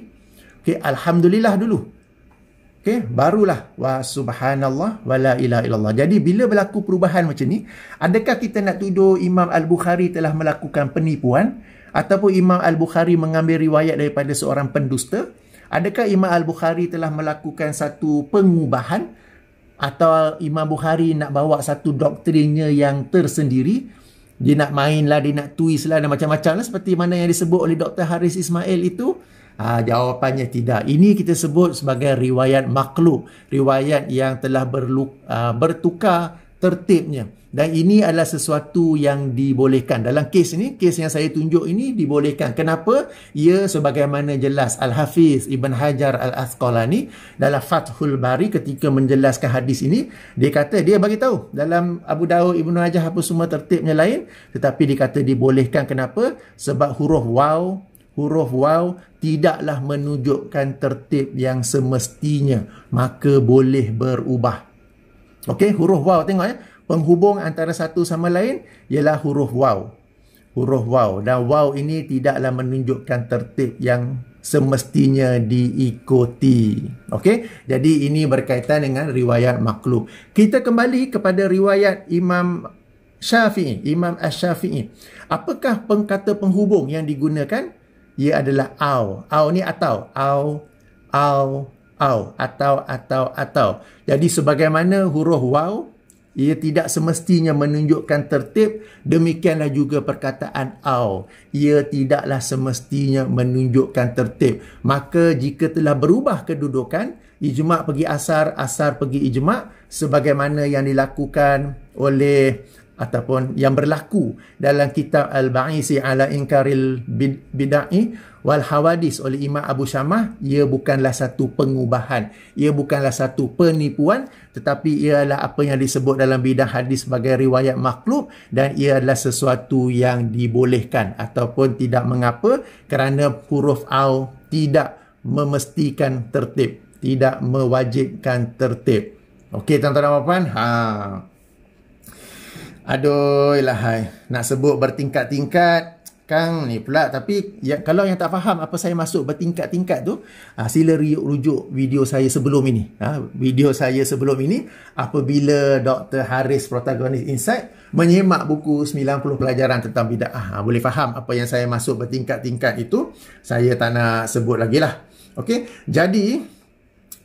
okey, alhamdulillah dulu. Okey, barulah wa subhanallah wa la ilaha illallah. Jadi bila berlaku perubahan macam ni, adakah kita nak tuduh Imam Al-Bukhari telah melakukan penipuan, ataupun Imam Al-Bukhari mengambil riwayat daripada seorang pendusta? Adakah Imam Al-Bukhari telah melakukan satu pengubahan, atau Imam Bukhari nak bawa satu doktrinnya yang tersendiri? Dia nak main lah, dia nak twist lah dan macam-macam lah, seperti mana yang disebut oleh Dr. Haris Ismail itu? Jawapannya tidak. Ini kita sebut sebagai riwayat makhluk, riwayat yang telah bertukar tertibnya. Dan ini adalah sesuatu yang dibolehkan. Dalam kes ini, kes yang saya tunjuk ini dibolehkan. Kenapa? Ia sebagaimana jelas Al-Hafiz Ibn Hajar Al-Asqalani dalam Fathul Bari ketika menjelaskan hadis ini, dia kata, dia bagi tahu dalam Abu Daud, Ibnu Majah apa semua tertibnya lain, tetapi dia kata dibolehkan. Kenapa? Sebab huruf waw tidaklah menunjukkan tertib yang semestinya, maka boleh berubah. Okey, huruf waw, tengok ya. Penghubung antara satu sama lain ialah huruf waw. Huruf waw. Dan waw ini tidaklah menunjukkan tertib yang semestinya diikuti. Okey, jadi ini berkaitan dengan riwayat makhluk. Kita kembali kepada riwayat Imam Syafi'i, Imam Asy-Syafi'i. Apakah kata penghubung yang digunakan? Ia adalah au. Au ni atau. Au. Atau. Jadi sebagaimana huruf waw, ia tidak semestinya menunjukkan tertib, demikianlah juga perkataan au. Ia tidaklah semestinya menunjukkan tertib. Maka jika telah berubah kedudukan, ijma' pergi asar, asar pergi ijma', sebagaimana yang dilakukan oleh ataupun yang berlaku dalam kitab Al-Ba'isi ala Inkaril Bid'ai wal Hawadis oleh Imam Abu Syamah, ia bukanlah satu pengubahan, ia bukanlah satu penipuan, tetapi ia adalah apa yang disebut dalam bidang hadis sebagai riwayat maklub, dan ia adalah sesuatu yang dibolehkan ataupun tidak mengapa, kerana huruf au tidak memestikan tertib, tidak mewajibkan tertib. Okey tuan-tuan dan puan-puan, aduh ilahai, nak sebut bertingkat-tingkat Kang ni pula. Tapi kalau yang tak faham apa saya maksud bertingkat-tingkat tu, sila rujuk video saya sebelum ini. Video saya sebelum ini apabila Dr. Haris Protagonist Insight menyemak buku 90 pelajaran tentang bid'ah. Boleh faham apa yang saya maksud bertingkat-tingkat itu. Saya tak nak sebut lagi lah. Okey, jadi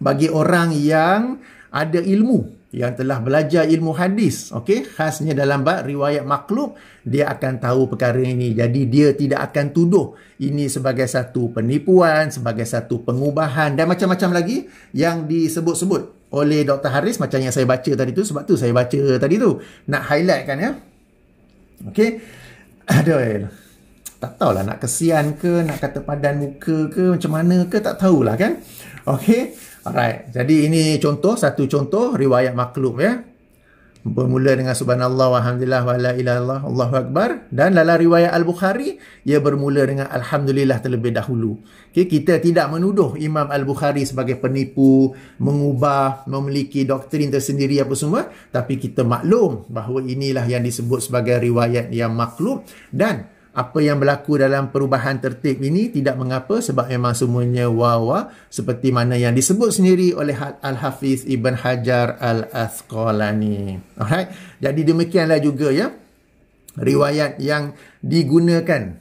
bagi orang yang ada ilmu, yang telah belajar ilmu hadis, okey, khasnya dalam bab riwayat maklub, dia akan tahu perkara ini. Jadi dia tidak akan tuduh ini sebagai satu penipuan, sebagai satu pengubahan dan macam-macam lagi yang disebut-sebut oleh Dr. Haris, macam yang saya baca tadi tu. Sebab tu saya baca tadi tu, nak highlight kan ya. Okey, aduh, tak tahulah nak kesian ke, nak kata padan muka ke, macam mana ke, tak tahulah kan. Okey, alright. Jadi ini satu contoh riwayat maklub ya. Bermula dengan subhanallah walhamdulillah wala ilaha illallah Allahu akbar, dan dalam riwayat Al-Bukhari ia bermula dengan alhamdulillah terlebih dahulu. Okey, kita tidak menuduh Imam Al-Bukhari sebagai penipu, mengubah, memiliki doktrin tersendiri apa semua, tapi kita maklum bahawa inilah yang disebut sebagai riwayat yang maklub, dan apa yang berlaku dalam perubahan tertib ini tidak mengapa, sebab memang semuanya wawa, seperti mana yang disebut sendiri oleh Al-Hafiz Ibn Hajar Al-Asqalani. Alright, jadi demikianlah juga ya riwayat yang digunakan,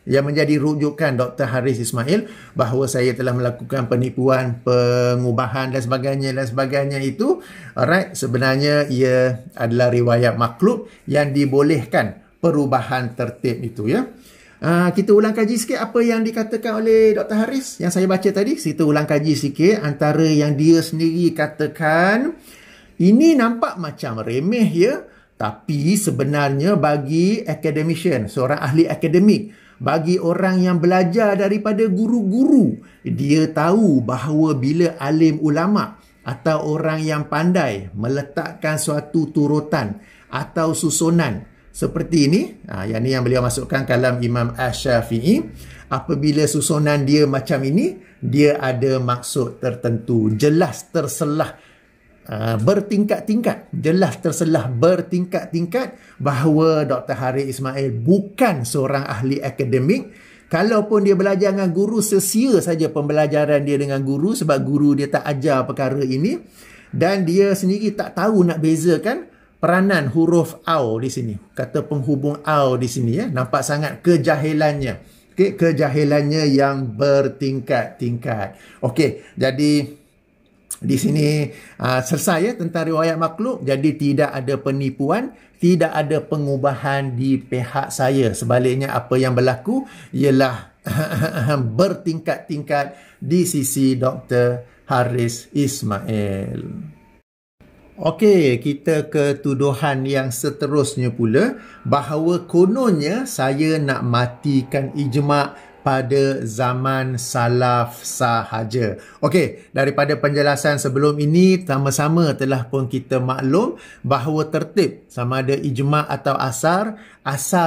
yang menjadi rujukan Dr. Haris Ismail bahawa saya telah melakukan penipuan, pengubahan dan sebagainya itu. Alright, sebenarnya ia adalah riwayat maklub yang dibolehkan perubahan tertib itu ya. Kita ulang kaji sikit apa yang dikatakan oleh Dr. Haris yang saya baca tadi. Kita ulang kaji sikit antara yang dia sendiri katakan. Ini nampak macam remeh ya, tapi sebenarnya bagi academician, seorang ahli akademik, bagi orang yang belajar daripada guru-guru, dia tahu bahawa bila alim ulama atau orang yang pandai meletakkan suatu turutan atau susunan seperti ini, yang ni yang beliau masukkan kalam Imam Asy-Syafi'i, apabila susunan dia macam ini, dia ada maksud tertentu, jelas terselah bertingkat-tingkat, jelas terselah bertingkat-tingkat bahawa Dr. Haris Ismail bukan seorang ahli akademik. Kalaupun dia belajar dengan guru, sesia saja pembelajaran dia dengan guru, sebab guru dia tak ajar perkara ini, dan dia sendiri tak tahu nak bezakan peranan huruf au di sini, kata penghubung au di sini ya. Nampak sangat kejahilannya. Okey, kejahilannya yang bertingkat-tingkat. Okey, jadi di sini selesai ya tentang riwayat maklub. Jadi tidak ada penipuan, tidak ada pengubahan di pihak saya. Sebaliknya apa yang berlaku ialah bertingkat-tingkat di sisi Dr. Haris Ismail. Okey, kita ke tuduhan yang seterusnya pula, bahawa kononnya saya nak matikan ijma' pada zaman salaf sahaja. Okey, daripada penjelasan sebelum ini, sama-sama telah pun kita maklum bahawa tertib sama ada ijma' atau asar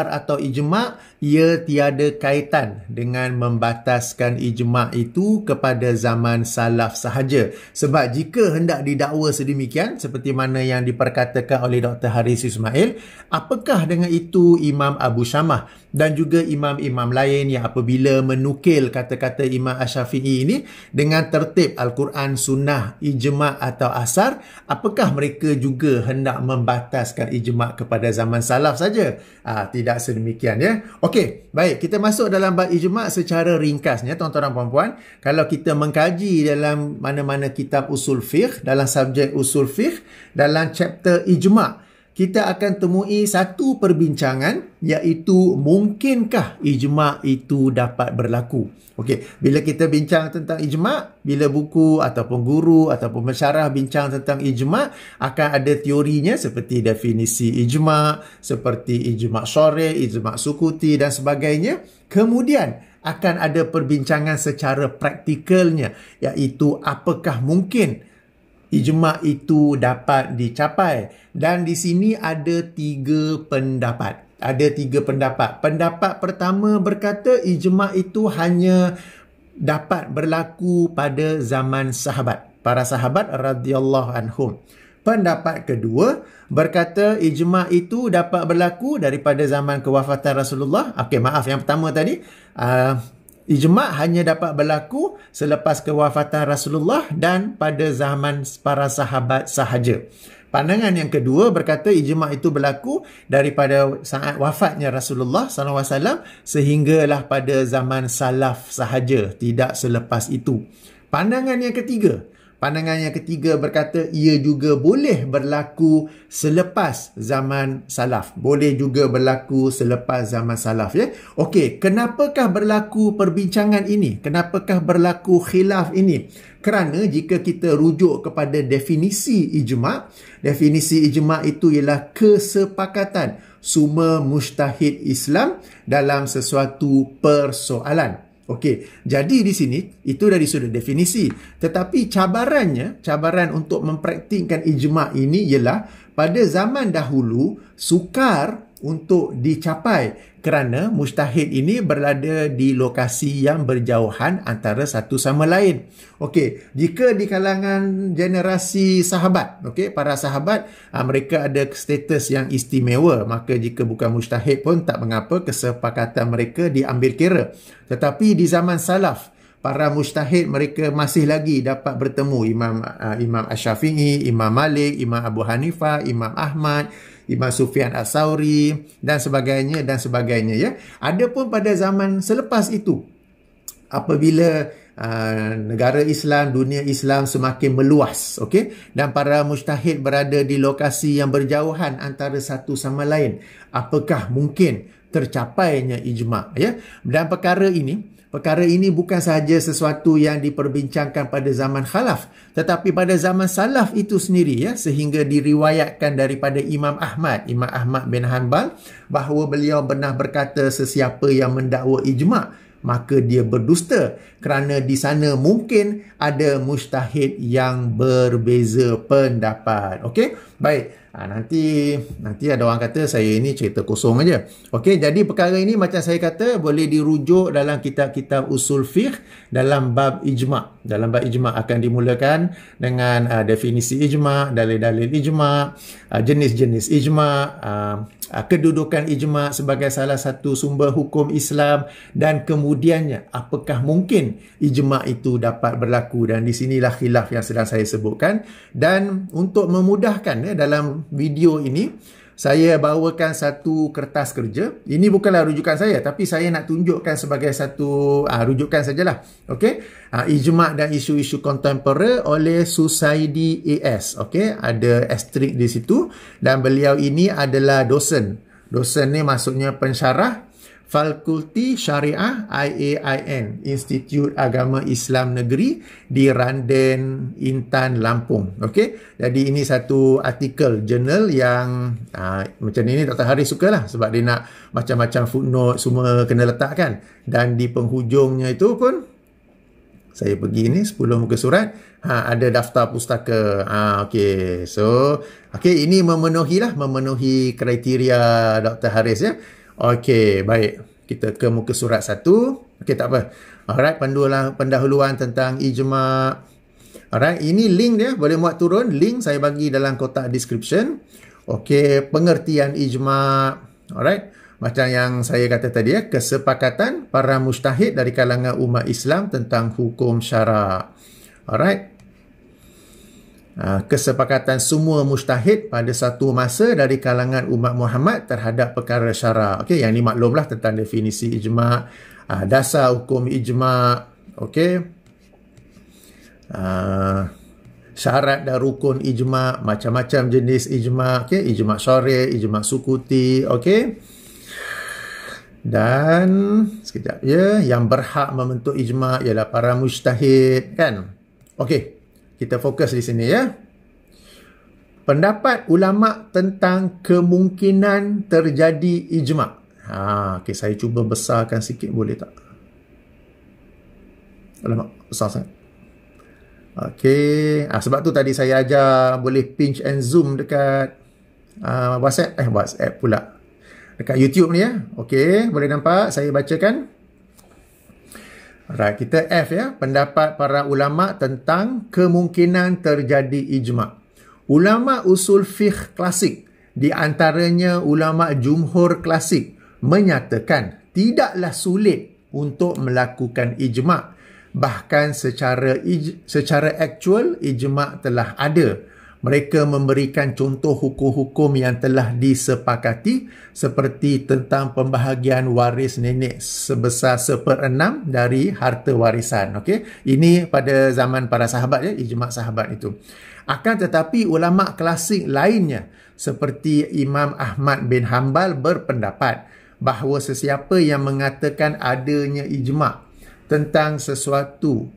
atau ijma', ia tiada kaitan dengan membataskan ijma' itu kepada zaman salaf sahaja. Sebab jika hendak didakwa sedemikian, seperti mana yang diperkatakan oleh Dr. Haris Ismail, apakah dengan itu Imam Abu Syamah dan juga imam-imam lain yang apabila apabila menukil kata-kata Imam Asy-Syafi'i ini dengan tertib Al-Quran, Sunnah, Ijma' atau Asar, apakah mereka juga hendak membataskan ijma' kepada zaman salaf saja? Tidak sedemikian ya. Okey, baik, kita masuk dalam bab ijma' secara ringkasnya tuan-tuan dan puan-puan. Kalau kita mengkaji dalam mana-mana kitab usul fiqh, dalam subjek usul fiqh, dalam chapter ijma', kita akan temui satu perbincangan, iaitu mungkinkah ijma' itu dapat berlaku. Okey, bila kita bincang tentang ijma', bila buku ataupun guru ataupun pensyarah bincang tentang ijma', akan ada teorinya seperti definisi ijma', seperti ijma' syar'i, ijma' sukuti dan sebagainya. Kemudian akan ada perbincangan secara praktikalnya, iaitu apakah mungkin ijma' itu dapat dicapai. Dan di sini ada 3 pendapat. Ada 3 pendapat. Pendapat pertama berkata ijma' itu hanya dapat berlaku pada zaman sahabat, para sahabat radhiyallahu anhum. Pendapat kedua berkata ijma' itu dapat berlaku daripada zaman kewafatan Rasulullah. Okey, maaf, yang pertama tadi ijma' hanya dapat berlaku selepas kewafatan Rasulullah dan pada zaman para sahabat sahaja. Pandangan yang kedua berkata ijma' itu berlaku daripada saat wafatnya Rasulullah SAW sehinggalah pada zaman salaf sahaja, tidak selepas itu. Pandangan yang ketiga berkata ia juga boleh berlaku selepas zaman salaf. Boleh juga berlaku selepas zaman salaf ya. Okey, kenapakah berlaku perbincangan ini? Kenapakah berlaku khilaf ini? Kerana jika kita rujuk kepada definisi ijma' itu ialah kesepakatan semua mujtahid Islam dalam sesuatu persoalan. Okey, jadi di sini itu dari sudut definisi. Tetapi cabaran untuk mempraktikkan ijma' ini ialah pada zaman dahulu sukar untuk dicapai kerana mujtahid ini berada di lokasi yang berjauhan antara satu sama lain. Okey, jika di kalangan generasi sahabat, para sahabat, mereka ada status yang istimewa, maka jika bukan mujtahid pun tak mengapa, kesepakatan mereka diambil kira. Tetapi di zaman salaf, para mujtahid mereka masih lagi dapat bertemu Imam Asy-Syafi'i, Imam Malik, Imam Abu Hanifah, Imam Ahmad, Imam Sufyan Ats-Tsauri dan sebagainya ya. Adapun pada zaman selepas itu, apabila negara Islam, dunia Islam semakin meluas, dan para mujtahid berada di lokasi yang berjauhan antara satu sama lain, apakah mungkin tercapainya ijma' ya? Dan perkara ini bukan sahaja sesuatu yang diperbincangkan pada zaman khalaf, tetapi pada zaman salaf itu sendiri ya, sehingga diriwayatkan daripada Imam Ahmad bin Hanbal bahawa beliau pernah berkata sesiapa yang mendakwa ijma' maka dia berdusta, kerana di sana mungkin ada mujtahid yang berbeza pendapat. Okey, baik. Nanti ada orang kata saya ini cerita kosong aja. Okey, jadi perkara ini macam saya kata boleh dirujuk dalam kitab-kitab usul fiqh dalam bab ijma'. Dalam bab ijma' akan dimulakan dengan definisi ijma', dalil-dalil ijma', jenis-jenis ijma', kedudukan ijma' sebagai salah satu sumber hukum Islam, dan kemudiannya apakah mungkin ijma' itu dapat berlaku. Dan di sinilah khilaf yang sedang saya sebutkan. Dan untuk memudahkan dalam video ini saya bawakan satu kertas kerja. Ini bukanlah rujukan saya, tapi saya nak tunjukkan sebagai satu rujukan sajalah. Okey, ijma' dan isu-isu kontemporer oleh Susaidi AS. Okey, ada asterisk di situ, dan beliau ini adalah dosen. Dosen ni maksudnya pensyarah Fakulti Syariah IAIN, Institut Agama Islam Negeri di Randen, Intan, Lampung. Okey, jadi ini satu artikel jurnal yang macam ini Dr. Haris sukalah, sebab dia nak macam-macam footnote semua kena letakkan. Dan di penghujungnya itu pun saya pergi ni 10 muka surat, ada daftar pustaka. Okey, so ini memenuhi kriteria Dr. Haris ya. Okey, baik. Kita ke muka surat 1. Okey, tak apa. Alright, pendahuluan tentang ijma'. Alright, ini link dia, boleh muat turun. Link saya bagi dalam kotak description. Okey, pengertian ijma'. Alright. Macam yang saya kata tadi ya, kesepakatan para mujtahid dari kalangan umat Islam tentang hukum syarak. Alright. Kesepakatan semua mujtahid pada satu masa dari kalangan umat Muhammad terhadap perkara syarak. Okey, yang ni maklumlah tentang definisi ijma', dasar hukum ijma', okey. Syarat dan rukun ijma', macam-macam jenis ijma', okey, ijma' syar'i', ijma' sukuti, okey. Dan sekejap ya, yang berhak membentuk ijma' ialah para mujtahid, kan? Okey, kita fokus di sini ya. Pendapat ulama tentang kemungkinan terjadi ijma'. Okey, saya cuba besarkan sikit, boleh tak? Alamak, besar sangat. Okey, sebab tu tadi saya ajar boleh pinch and zoom dekat WhatsApp pula. Dekat YouTube ni ya. Okey, boleh nampak saya bacakan. Alright, kita F ya. Pendapat para ulama tentang kemungkinan terjadi ijma'. Ulama usul fiqh klasik, di antaranya ulama jumhur klasik, menyatakan tidaklah sulit untuk melakukan ijma'. Bahkan secara aktual, ijma' telah ada. Mereka memberikan contoh hukum-hukum yang telah disepakati seperti tentang pembahagian waris nenek sebesar 1/6 dari harta warisan. Okey, ini pada zaman para sahabat ya, ijma' sahabat itu. Akan tetapi ulama klasik lainnya seperti Imam Ahmad bin Hanbal berpendapat bahawa sesiapa yang mengatakan adanya ijma' tentang sesuatu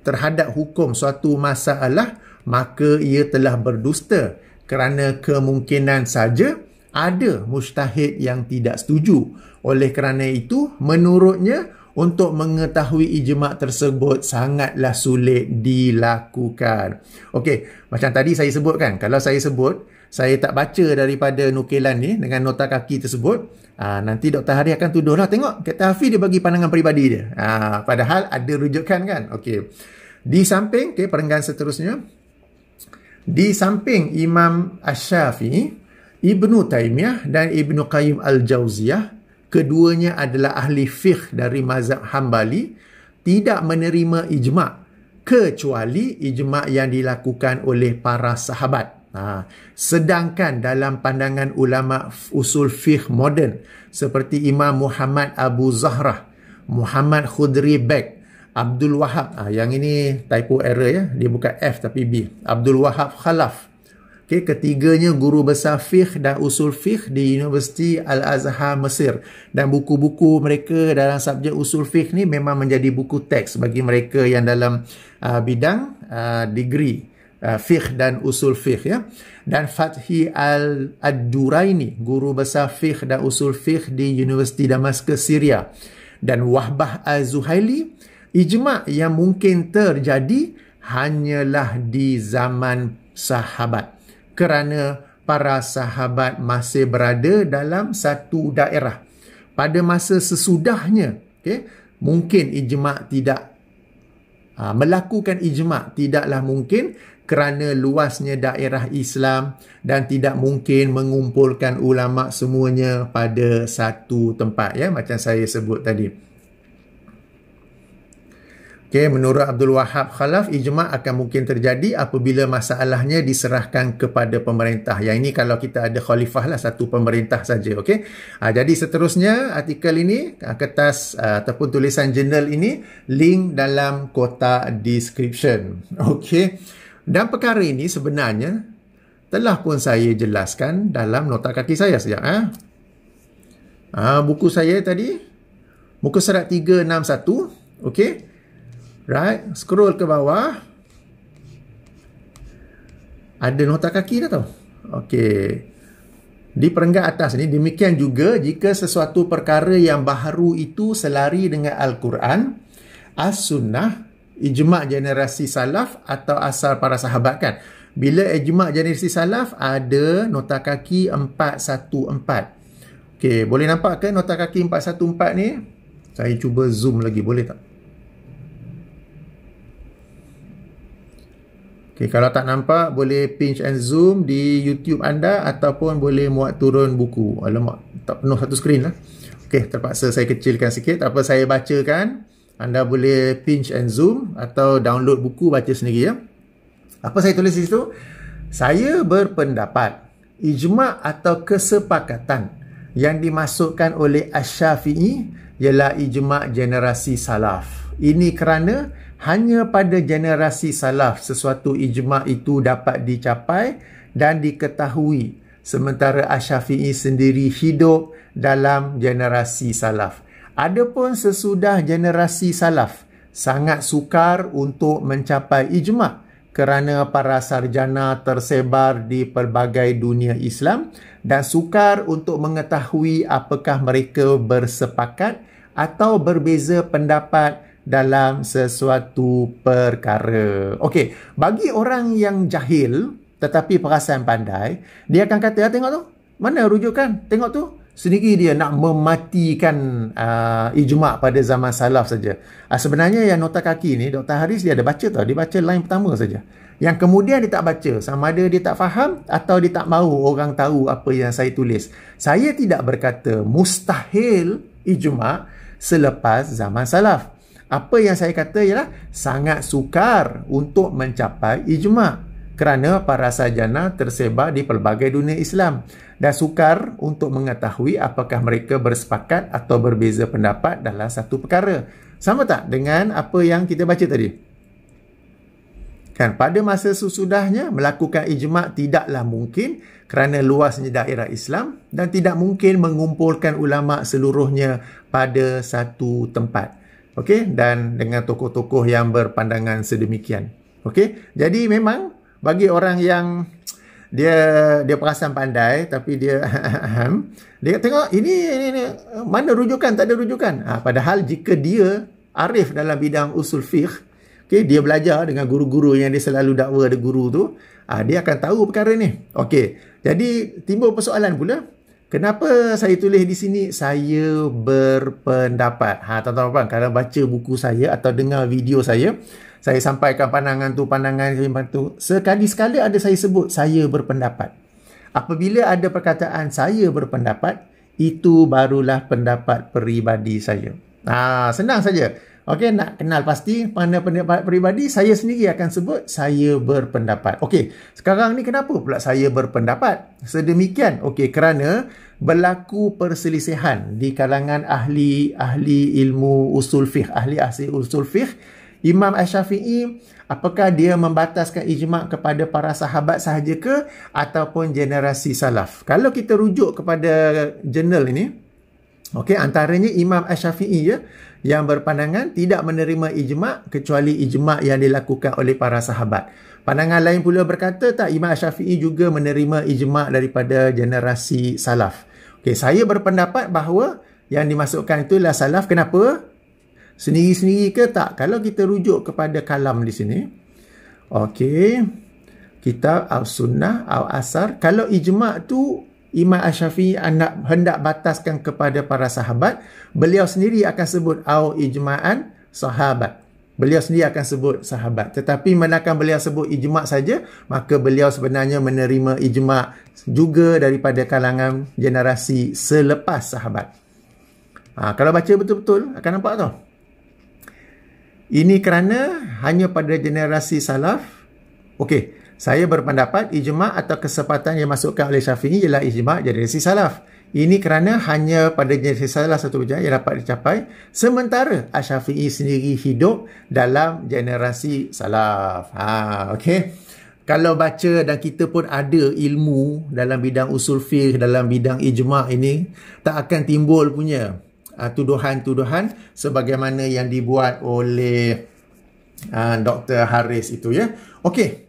terhadap hukum suatu masalah, maka ia telah berdusta kerana kemungkinan saja ada mujtahid yang tidak setuju. Oleh kerana itu, menurutnya, untuk mengetahui ijma' tersebut sangatlah sulit dilakukan. Okey, macam tadi saya sebutkan, kalau saya sebut, saya tak baca daripada nukilan ni dengan nota kaki tersebut, nanti Dr. Hari akan tuduhlah, tengok, Kata Hafiz dia bagi pandangan peribadi dia. Padahal ada rujukan kan. Okey. Di samping, perenggan seterusnya, di samping Imam Asy-Syafi'i, Ibnu Taimiyah dan Ibnu Qayyim Al-Jauziyah, keduanya adalah ahli fiqh dari mazhab Hambali, tidak menerima ijma' kecuali ijma' yang dilakukan oleh para sahabat. Sedangkan dalam pandangan ulama usul fiqh moden seperti Imam Muhammad Abu Zahrah, Muhammad Khudri Beg, Abdul Wahab, yang ini typo error ya, dia bukan F tapi B, Abdul Wahab Khalaf. Okey, ketiganya guru besar fiqh dan usul fiqh di Universiti Al-Azhar Mesir, dan buku-buku mereka dalam subjek usul fiqh ni memang menjadi buku teks bagi mereka yang dalam bidang degree fiqh dan usul fiqh ya. Dan Fathi Al-Duraini, guru besar fiqh dan usul fiqh di Universiti Damaskus, Syria, dan Wahbah Az-Zuhaili, ijma' yang mungkin terjadi hanyalah di zaman sahabat, kerana para sahabat masih berada dalam satu daerah. Pada masa sesudahnya, mungkin ijma' tidak melakukan ijma' tidaklah mungkin kerana luasnya daerah Islam dan tidak mungkin mengumpulkan ulama semuanya pada satu tempat ya, macam saya sebut tadi. Okay, menurut Abdul Wahab Khalaf, ijma' akan mungkin terjadi apabila masalahnya diserahkan kepada pemerintah. Yang ini kalau kita ada khalifah lah, satu pemerintah saja. Okay? Jadi seterusnya artikel ini, kertas ataupun tulisan jurnal ini, link dalam kotak description. Okay? Dan perkara ini sebenarnya telah pun saya jelaskan dalam nota kaki saya sekejap. Buku saya tadi, muka surat 361. Okay? Right, scroll ke bawah. Ada nota kaki dah tau. Okey. Di perenggan atas ni, demikian juga jika sesuatu perkara yang baharu itu selari dengan Al-Quran, As-Sunnah, ijma' generasi salaf atau asal para sahabat kan. Bila ijma' generasi salaf, ada nota kaki 414. Okey, boleh nampak ke nota kaki 414 ni? Saya cuba zoom lagi, boleh tak? Okay, kalau tak nampak, boleh pinch and zoom di YouTube anda ataupun boleh muat turun buku. Alamak, tak penuh satu skrin lah. Okey, terpaksa saya kecilkan sikit. Tak apa, saya bacakan. Anda boleh pinch and zoom atau download buku baca sendiri ya. Apa saya tulis di situ? Saya berpendapat ijma' atau kesepakatan yang dimasukkan oleh Asy-Syafi'i ialah ijma' generasi salaf. Ini kerana hanya pada generasi salaf sesuatu ijma' itu dapat dicapai dan diketahui, sementara Asy-Syafi'i sendiri hidup dalam generasi salaf. Adapun sesudah generasi salaf sangat sukar untuk mencapai ijma' kerana para sarjana tersebar di pelbagai dunia Islam dan sukar untuk mengetahui apakah mereka bersepakat atau berbeza pendapat dalam sesuatu perkara. Okey, bagi orang yang jahil tetapi perasan pandai, dia akan kata, tengok tu, mana rujukan? Tengok tu, sendiri dia nak mematikan ijma' pada zaman salaf saja. Sebenarnya yang nota kaki ni, Dr. Haris dia ada baca tau, dia baca line pertama saja. Yang kemudian dia tak baca, sama ada dia tak faham atau dia tak mahu orang tahu apa yang saya tulis. Saya tidak berkata mustahil ijma' selepas zaman salaf. Apa yang saya kata ialah sangat sukar untuk mencapai ijma' kerana para sarjana tersebar di pelbagai dunia Islam dan sukar untuk mengetahui apakah mereka bersepakat atau berbeza pendapat dalam satu perkara. Sama tak dengan apa yang kita baca tadi? Kan, pada masa sesudahnya melakukan ijma' tidaklah mungkin kerana luasnya daerah Islam dan tidak mungkin mengumpulkan ulama' seluruhnya pada satu tempat. Okey, dan dengan tokoh-tokoh yang berpandangan sedemikian. Okey, jadi memang bagi orang yang dia perasan pandai tapi dia dia tengok ini mana rujukan, tak ada rujukan. Padahal jika dia arif dalam bidang usul fiqh, okey, dia belajar dengan guru-guru yang dia selalu dakwa ada guru tu, dia akan tahu perkara ni. Okey, jadi timbul persoalan pula, kenapa saya tulis di sini saya berpendapat? Tuan-tuan, kalau baca buku saya atau dengar video saya sampaikan pandangan tu, sekali-sekala ada saya sebut saya berpendapat. Apabila ada perkataan saya berpendapat, itu barulah pendapat peribadi saya. Senang saja. Okey, nak kenal pasti mana pendapat peribadi, saya sendiri akan sebut saya berpendapat. Okey, sekarang ni kenapa pula saya berpendapat sedemikian? Okey, kerana berlaku perselisihan di kalangan ahli ilmu usul fiqh, ahli usul fiqh. Imam Asy-Syafi'i, apakah dia membataskan ijma' kepada para sahabat sahaja ke ataupun generasi salaf? Kalau kita rujuk kepada jurnal ini, okey, antaranya Imam Asy-Syafi'i ya, yang berpandangan tidak menerima ijma' kecuali ijma' yang dilakukan oleh para sahabat. Pandangan lain pula berkata tak, Imam Asy-Syafi'i juga menerima ijma' daripada generasi salaf. Okey, saya berpendapat bahawa yang dimasukkan itulah salaf. Kenapa? Sendiri-sendiri ke tak? Kalau kita rujuk kepada kalam di sini, okey, kitab As-Sunnah, Al-Asar, kalau ijma' tu Imam Asy-Syafi'i hendak bataskan kepada para sahabat, beliau sendiri akan sebut au ijma'an sahabat. Beliau sendiri akan sebut sahabat. Tetapi manakala beliau sebut ijma' saja, maka beliau sebenarnya menerima ijma' juga daripada kalangan generasi selepas sahabat. Kalau baca betul-betul akan nampak tau. Ini kerana hanya pada generasi salaf. Okey, saya berpendapat ijma' atau kesepakatan yang masukkan oleh Syafi'i ialah ijma' generasi salaf. Ini kerana hanya pada generasi salaf satu ujian yang dapat dicapai, sementara Asy-Syafi'i sendiri hidup dalam generasi salaf. Okey. Kalau baca dan kita pun ada ilmu dalam bidang usul fiqh, dalam bidang ijma' ini, tak akan timbul punya tuduhan-tuduhan sebagaimana yang dibuat oleh Dr. Haris itu ya. Okey.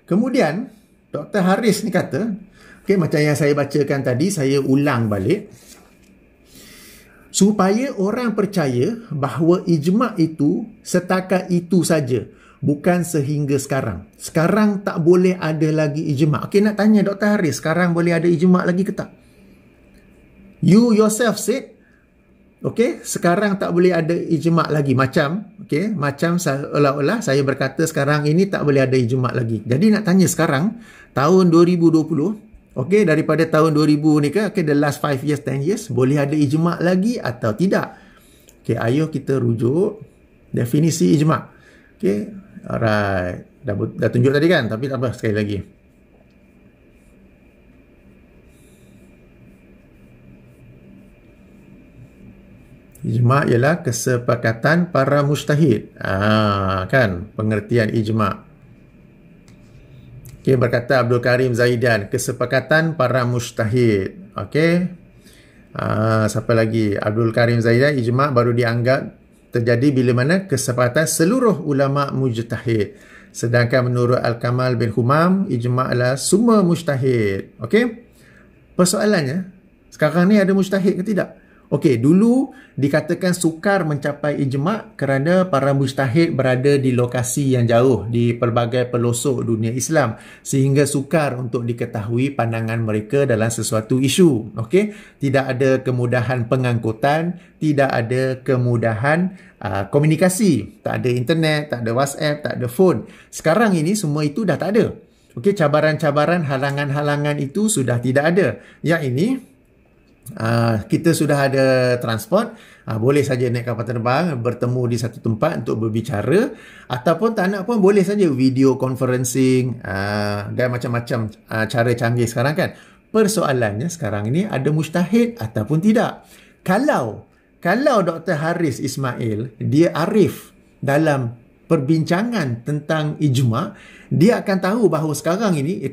Kemudian Dr. Haris ni kata, okey, macam yang saya bacakan tadi, saya ulang balik. Supaya orang percaya bahawa ijma' itu setakat itu saja, bukan sehingga sekarang. Sekarang tak boleh ada lagi ijma'. Okey, nak tanya Dr. Haris, sekarang boleh ada ijma' lagi ke tak? You yourself said, okey, sekarang tak boleh ada ijma' lagi. Macam seolah-olah saya berkata sekarang ini tak boleh ada ijma' lagi. Jadi nak tanya sekarang, tahun 2020, Okey, daripada tahun 2000 ni ke, okey, the last 5 years, 10 years, boleh ada ijma' lagi atau tidak? Okey, ayo kita rujuk definisi ijma'. Okey, alright. Dah tunjuk tadi kan? Tapi tak apa, sekali lagi. Ijma' ialah kesepakatan para mujtahid. Kan? Pengertian ijma'. Okey, berkata Abdul Karim Zaidan, kesepakatan para mujtahid. Okey. Siapa lagi? Abdul Karim Zaidan, ijma' baru dianggap terjadi bila mana kesepakatan seluruh ulama mujtahid. Sedangkan menurut Al-Kamal bin Humam, ijma' adalah semua mujtahid. Okey? Persoalannya, sekarang ni ada mujtahid ke tidak? Okey, dulu dikatakan sukar mencapai ijma' kerana para mujtahid berada di lokasi yang jauh di pelbagai pelosok dunia Islam sehingga sukar untuk diketahui pandangan mereka dalam sesuatu isu. Okey, tidak ada kemudahan pengangkutan, tidak ada kemudahan komunikasi, tak ada internet, tak ada WhatsApp, tak ada phone. Sekarang ini semua itu dah tak ada. Okey, cabaran-cabaran, halangan-halangan itu sudah tidak ada. Yang ini kita sudah ada transport, boleh saja naik kapal terbang, bertemu di satu tempat untuk berbicara, ataupun tak nak pun boleh saja video conferencing, dan macam-macam cara canggih sekarang kan. Persoalannya sekarang ini ada mujtahid ataupun tidak. Kalau Dr. Haris Ismail dia arif dalam perbincangan tentang ijma', dia akan tahu bahawa sekarang ini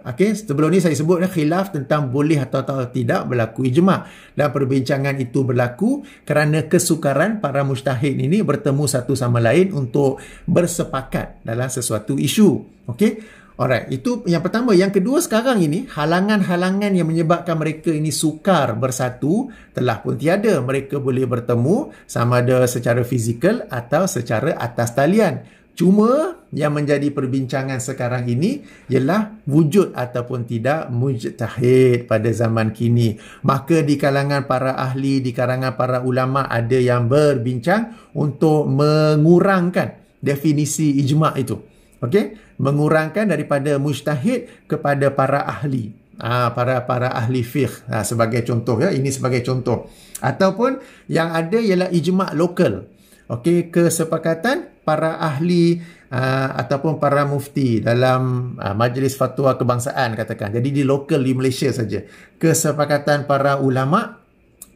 Okey, sebelum ni saya sebut khilaf tentang boleh atau tidak berlaku ijma'. Dan perbincangan itu berlaku kerana kesukaran para mujtahid ini bertemu satu sama lain untuk bersepakat dalam sesuatu isu. Okey? Alright, itu yang pertama. Yang kedua, sekarang ini halangan-halangan yang menyebabkan mereka ini sukar bersatu telah pun tiada. Mereka boleh bertemu sama ada secara fizikal atau secara atas talian. Cuma yang menjadi perbincangan sekarang ini ialah wujud ataupun tidak mujtahid pada zaman kini. Maka di kalangan para ahli, di kalangan para ulama ada yang berbincang untuk mengurangkan definisi ijma' itu. Okey? Mengurangkan daripada mujtahid kepada para ahli. Para ahli fiqh sebagai contoh ya, ini sebagai contoh. Ataupun yang ada ialah ijma' lokal. Okey, kesepakatan para ahli ataupun para mufti dalam Majlis Fatwa Kebangsaan katakan. Jadi di lokal di Malaysia saja. Kesepakatan para ulama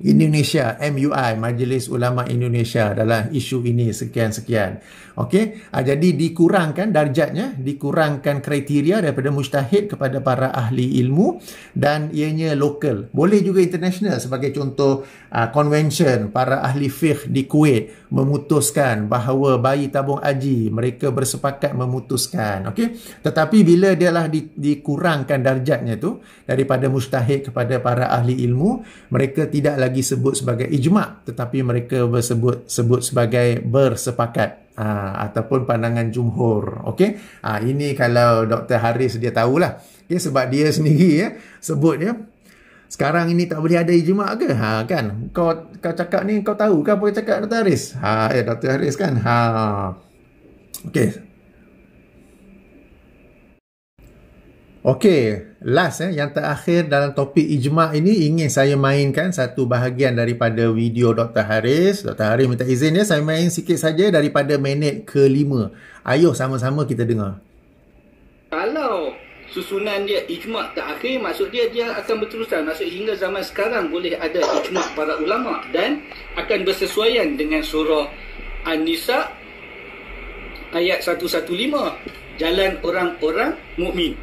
Indonesia, MUI, Majlis Ulama Indonesia dalam isu ini sekian-sekian. Okey, jadi dikurangkan darjatnya, dikurangkan kriteria daripada mujtahid kepada para ahli ilmu dan ianya lokal. Boleh juga international sebagai contoh convention para ahli fiqh di Kuwait memutuskan bahawa bayi tabung haji, mereka bersepakat memutuskan. Okey, tetapi bila dia lah dikurangkan darjatnya tu daripada mujtahid kepada para ahli ilmu, mereka tidak lagi sebut sebagai ijma', tetapi mereka sebut sebagai bersepakat ataupun pandangan jumhur. Okey, ini kalau Dr. Haris dia tahulah. Okey, sebab dia sendiri ya sebut ya. Sekarang ini tak boleh ada ijma' ke? Kan kau cakap ni, kau tahu ke apa yang cakap Dr. Haris? Dr. Haris kan. Okey. Okey, last yang terakhir dalam topik ijma' ini ingin saya mainkan satu bahagian daripada video Dr. Haris. Dr. Haris minta izin ya, saya main sikit saja daripada minit ke-5. Ayo sama-sama kita dengar.
Kalau susunan dia ijma' terakhir, maksud dia akan berterusan. Maksud hingga zaman sekarang boleh ada ijma' para ulama dan akan bersesuaian dengan surah An-Nisa ayat 115. Jalan orang-orang mukmin.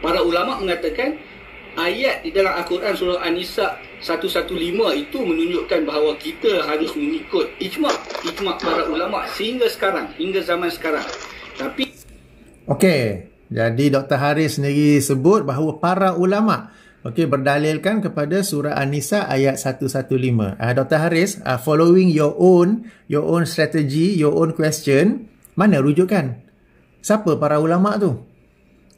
Para ulama mengatakan ayat di dalam Al-Quran surah An-Nisa 115 itu menunjukkan bahawa kita harus mengikut ijma' para ulama sehingga sekarang, hingga zaman sekarang. Tapi
okey, jadi Dr. Haris sendiri sebut bahawa para ulama berdalilkan kepada surah An-Nisa ayat 115. Dr. Haris, following your own strategy, your own question, mana rujukan? Siapa para ulama tu?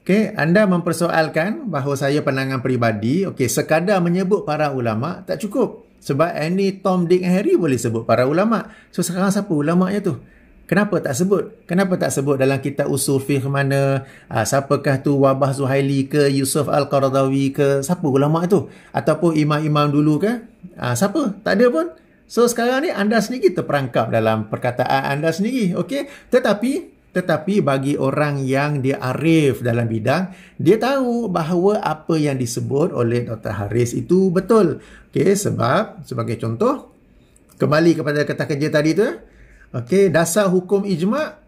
Okey, anda mempersoalkan bahawa saya pandangan peribadi, sekadar menyebut para ulama tak cukup. Sebab any Tom, Dick and Harry boleh sebut para ulama. So sekarang siapa ulamanya tu? Kenapa tak sebut? Kenapa tak sebut dalam kitab usul fiqh mana? Siapakah tu Wabah Zuhaili ke, Yusuf Al-Qaradawi ke, siapa ulama tu? Ataupun imam-imam dulu ke? Siapa? Tak ada pun. So sekarang ni anda sendiri terperangkap dalam perkataan anda sendiri. Okey? Tetapi bagi orang yang dia arif dalam bidang, dia tahu bahawa apa yang disebut oleh Dr. Haris itu betul. Okey, sebab sebagai contoh, kembali kepada kata kerja tadi tu, okey, dasar hukum ijma',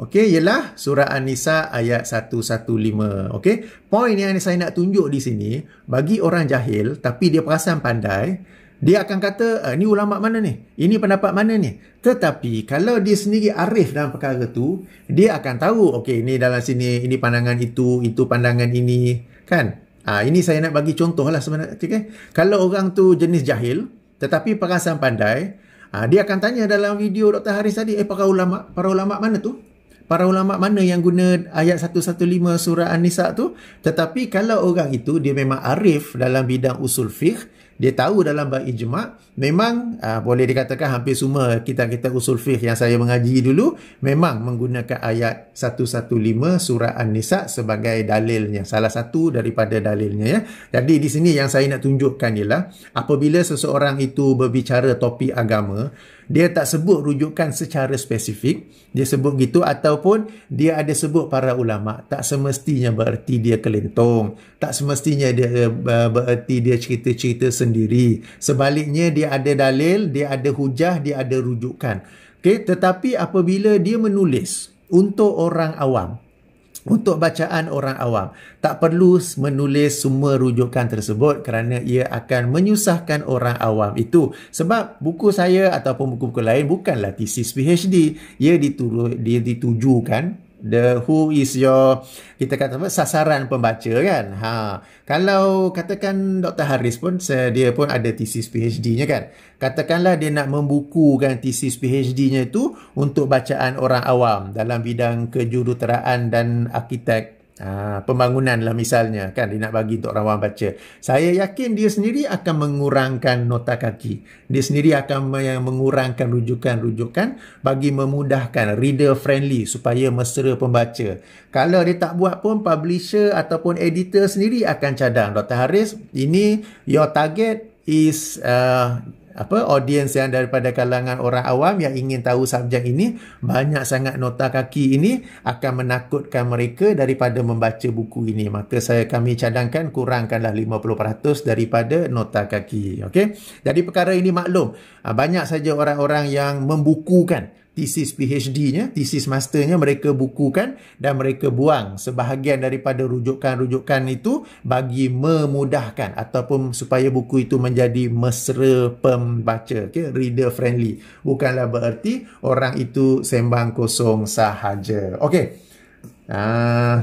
okey, ialah surah An-Nisa ayat 115. Okey, poin yang saya nak tunjuk di sini, bagi orang jahil tapi dia perasan pandai, dia akan kata, ni ulama' mana ni? Ini pendapat mana ni? Tetapi kalau dia sendiri arif dalam perkara tu, dia akan tahu, okey, ini dalam sini, ini pandangan itu pandangan ini, kan? Ini saya nak bagi contoh lah sebenarnya. Okay? Kalau orang tu jenis jahil, tetapi perasan pandai, dia akan tanya dalam video Dr. Haris tadi, para ulama' mana tu? Para ulama' mana yang guna ayat 115 surah An-Nisa tu? Tetapi kalau orang itu, dia memang arif dalam bidang usul fiqh, dia tahu dalam bab ijma', memang boleh dikatakan hampir semua kitab-kitab usul fiqh yang saya mengaji dulu memang menggunakan ayat 115 surah An-Nisa sebagai dalilnya, salah satu daripada dalilnya, ya. Jadi di sini yang saya nak tunjukkan ialah apabila seseorang itu berbicara topik agama, dia tak sebut rujukan secara spesifik, dia sebut gitu, ataupun dia ada sebut para ulama', tak semestinya bererti dia kelentong, tak semestinya dia bererti dia cerita-cerita sendiri. Sebaliknya dia ada dalil, dia ada hujah, dia ada rujukan. Okay? Tetapi apabila dia menulis untuk orang awam, untuk bacaan orang awam, tak perlu menulis semua rujukan tersebut kerana ia akan menyusahkan orang awam itu. Sebab buku saya ataupun buku-buku lain bukanlah tesis PhD. Ia ditujukan who is your, kita kata apa, sasaran pembaca, kan. Kalau katakan Dr. Haris pun, dia pun ada tesis PhD-nya, kan. Katakanlah dia nak membukukan tesis PhD-nya itu untuk bacaan orang awam dalam bidang kejuruteraan dan arkitek pembangunan lah misalnya, kan, dia nak bagi untuk orang awam baca. Saya yakin dia sendiri akan mengurangkan nota kaki. Dia sendiri akan mengurangkan rujukan-rujukan bagi memudahkan, reader friendly, supaya mesra pembaca. Kalau dia tak buat pun, publisher ataupun editor sendiri akan cadang, Dr. Haris, ini your target is audience yang daripada kalangan orang awam yang ingin tahu subjek ini, banyak sangat nota kaki ini akan menakutkan mereka daripada membaca buku ini. Maka kami cadangkan kurangkanlah 50% daripada nota kaki. Okey. Jadi perkara ini maklum, banyak saja orang-orang yang membukukan tesis PhD-nya, tesis masternya, mereka bukukan dan mereka buang sebahagian daripada rujukan-rujukan itu bagi memudahkan ataupun supaya buku itu menjadi mesra pembaca, okay? Reader friendly. Bukanlah bererti orang itu sembang kosong sahaja. Okey.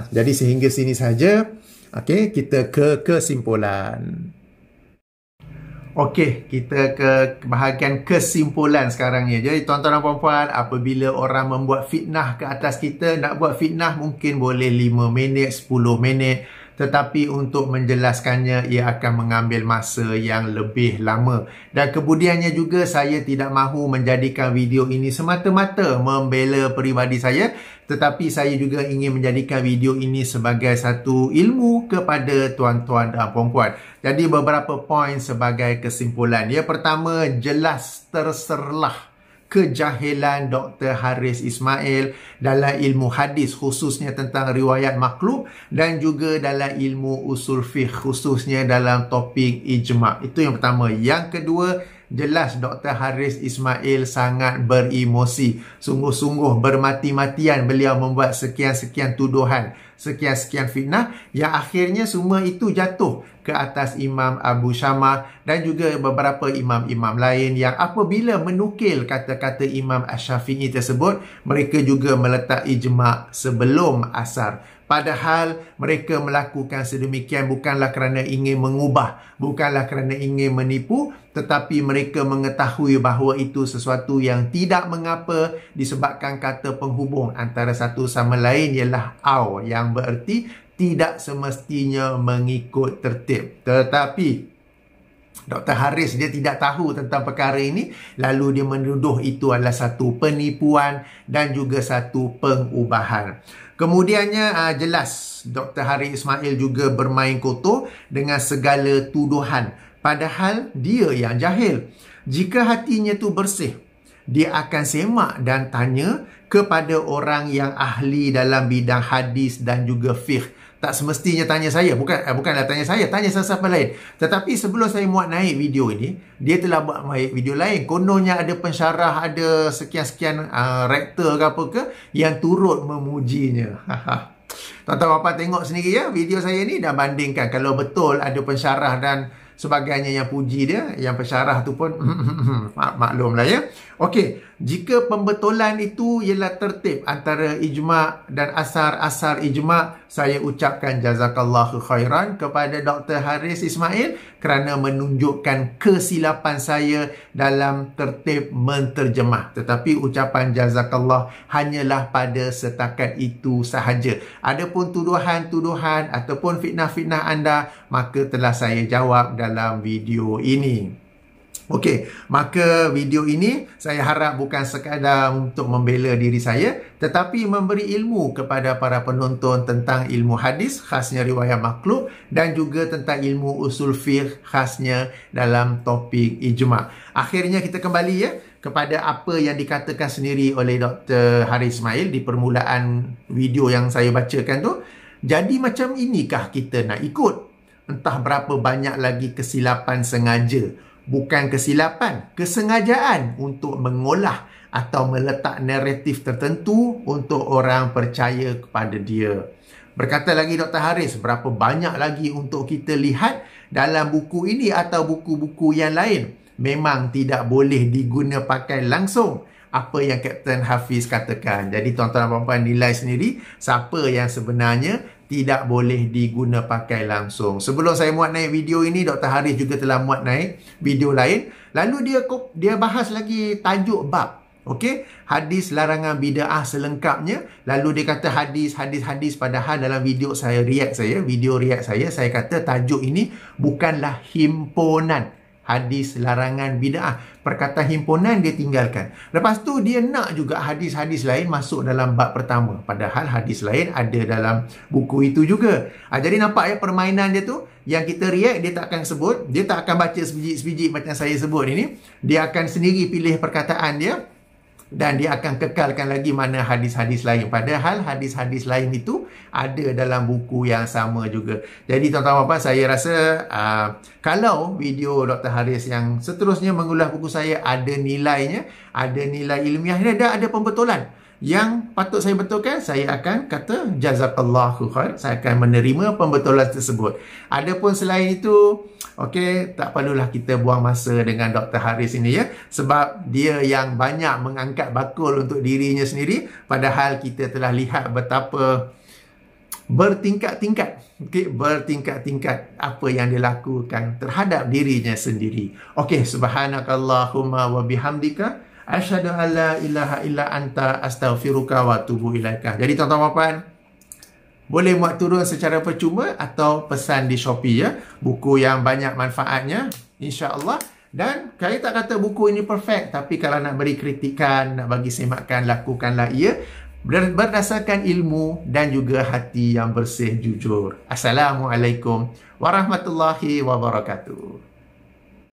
Jadi sehingga sini saja. Okey, kita ke kesimpulan. Okey, kita ke bahagian kesimpulan sekarang ni. Jadi tuan-tuan dan puan-puan, apabila orang membuat fitnah ke atas kita, nak buat fitnah mungkin boleh 5 minit, 10 minit. Tetapi untuk menjelaskannya, ia akan mengambil masa yang lebih lama. Dan kemudiannya juga, saya tidak mahu menjadikan video ini semata-mata membela peribadi saya. Tetapi saya juga ingin menjadikan video ini sebagai satu ilmu kepada tuan-tuan dan puan-puan. Jadi beberapa poin sebagai kesimpulan. Yang pertama, jelas terserlah kejahilan Dr. Haris Ismail dalam ilmu hadis, khususnya tentang riwayat maklub, dan juga dalam ilmu usul fiqh, khususnya dalam topik ijma'. Itu yang pertama. Yang kedua, jelas Dr. Haris Ismail sangat beremosi. Sungguh-sungguh bermati-matian beliau membuat sekian-sekian tuduhan, sekian-sekian fitnah, yang akhirnya semua itu jatuh ke atas Imam Abu Syamah dan juga beberapa imam-imam lain yang apabila menukil kata-kata Imam Asy-Syafi'i tersebut, mereka juga meletak ijma' sebelum asar. Padahal mereka melakukan sedemikian bukanlah kerana ingin mengubah, bukanlah kerana ingin menipu, tetapi mereka mengetahui bahawa itu sesuatu yang tidak mengapa disebabkan kata penghubung antara satu sama lain ialah au, yang bererti tidak semestinya mengikut tertib. Tetapi Dr. Haris dia tidak tahu tentang perkara ini, lalu dia menuduh itu adalah satu penipuan dan juga satu pengubahan. Kemudiannya jelas Dr. Haris Ismail juga bermain kotor dengan segala tuduhan, padahal dia yang jahil. Jika hatinya tu bersih, dia akan semak dan tanya kepada orang yang ahli dalam bidang hadis dan juga fiqh. Tak semestinya tanya saya, bukanlah tanya saya, tanya sesiapa lain. Tetapi sebelum saya muat naik video ini, dia telah buat video lain. Kononnya ada pensyarah, ada sekian-sekian rektor ke apa ke yang turut memujinya. Tuan-tuan bapa tengok sendiri ya video saya ni, dan bandingkan kalau betul ada pensyarah dan sebagainya yang puji dia, yang pensyarah tu pun maklumlah ya. Okey, jika pembetulan itu ialah tertib antara ijma' dan asar-asar ijma', saya ucapkan jazakallahu khairan kepada Dr. Haris Ismail kerana menunjukkan kesilapan saya dalam tertib menterjemah. Tetapi ucapan jazakallah hanyalah pada setakat itu sahaja. Adapun tuduhan-tuduhan ataupun fitnah-fitnah anda, maka telah saya jawab dalam video ini. Okey, maka video ini saya harap bukan sekadar untuk membela diri saya, tetapi memberi ilmu kepada para penonton tentang ilmu hadis, khasnya riwayat maklub, dan juga tentang ilmu usul fiqh, khasnya dalam topik ijma'. Akhirnya kita kembali ya kepada apa yang dikatakan sendiri oleh Dr. Haris Ismail di permulaan video yang saya bacakan tu. Jadi macam inikah kita nak ikut? Entah berapa banyak lagi kesilapan sengaja. Bukan kesilapan, kesengajaan untuk mengolah atau meletak naratif tertentu untuk orang percaya kepada dia. Berkata lagi Dr. Haris, berapa banyak lagi untuk kita lihat dalam buku ini atau buku-buku yang lain. Memang tidak boleh diguna pakai langsung apa yang Kapten Hafiz katakan. Jadi tuan-tuan dan puan-puan nilai sendiri siapa yang sebenarnya tidak boleh diguna pakai langsung. Sebelum saya muat naik video ini, Dr. Haris juga telah muat naik video lain. Lalu dia bahas lagi tajuk bab. Okey, hadis larangan bid'ah selengkapnya. Lalu dia kata hadis, padahal dalam video react saya kata tajuk ini bukanlah himpunan hadis larangan bid'ah. Perkataan himpunan dia tinggalkan. Lepas tu dia nak juga hadis-hadis lain masuk dalam bab pertama. Padahal hadis lain ada dalam buku itu juga. Jadi nampak ya permainan dia tu. Yang kita react dia tak akan sebut. Dia tak akan baca sebiji-sebiji macam saya sebut ini. Dia akan sendiri pilih perkataan dia. Dan dia akan kekalkan lagi mana hadis-hadis lain. Padahal hadis-hadis lain itu ada dalam buku yang sama juga. Jadi tuan-tuan puan-puan, saya rasa kalau video Dr. Haris yang seterusnya mengulas buku saya ada nilainya, ada nilai ilmiah, ada pembetulan yang patut saya betulkan, saya akan kata jazakallahu khair. Saya akan menerima pembetulan tersebut. Adapun selain itu, okey, tak perlulah kita buang masa dengan Dr. Haris ini ya, sebab dia yang banyak mengangkat bakul untuk dirinya sendiri, padahal kita telah lihat betapa bertingkat-tingkat, okey, bertingkat-tingkat apa yang dia lakukan terhadap dirinya sendiri. Okey, subhanakallahumma wa bihamdika asyhadu an la ilaha illa anta astaghfiruka wa atubu ilaika. Jadi tuan-tuan puan-puan, boleh muat turun secara percuma atau pesan di Shopee ya. Buku yang banyak manfaatnya, insya-Allah. Dan saya tak kata buku ini perfect, tapi kalau nak beri kritikan, nak bagi semakan, lakukanlah ia berdasarkan ilmu dan juga hati yang bersih jujur. Assalamualaikum warahmatullahi wabarakatuh.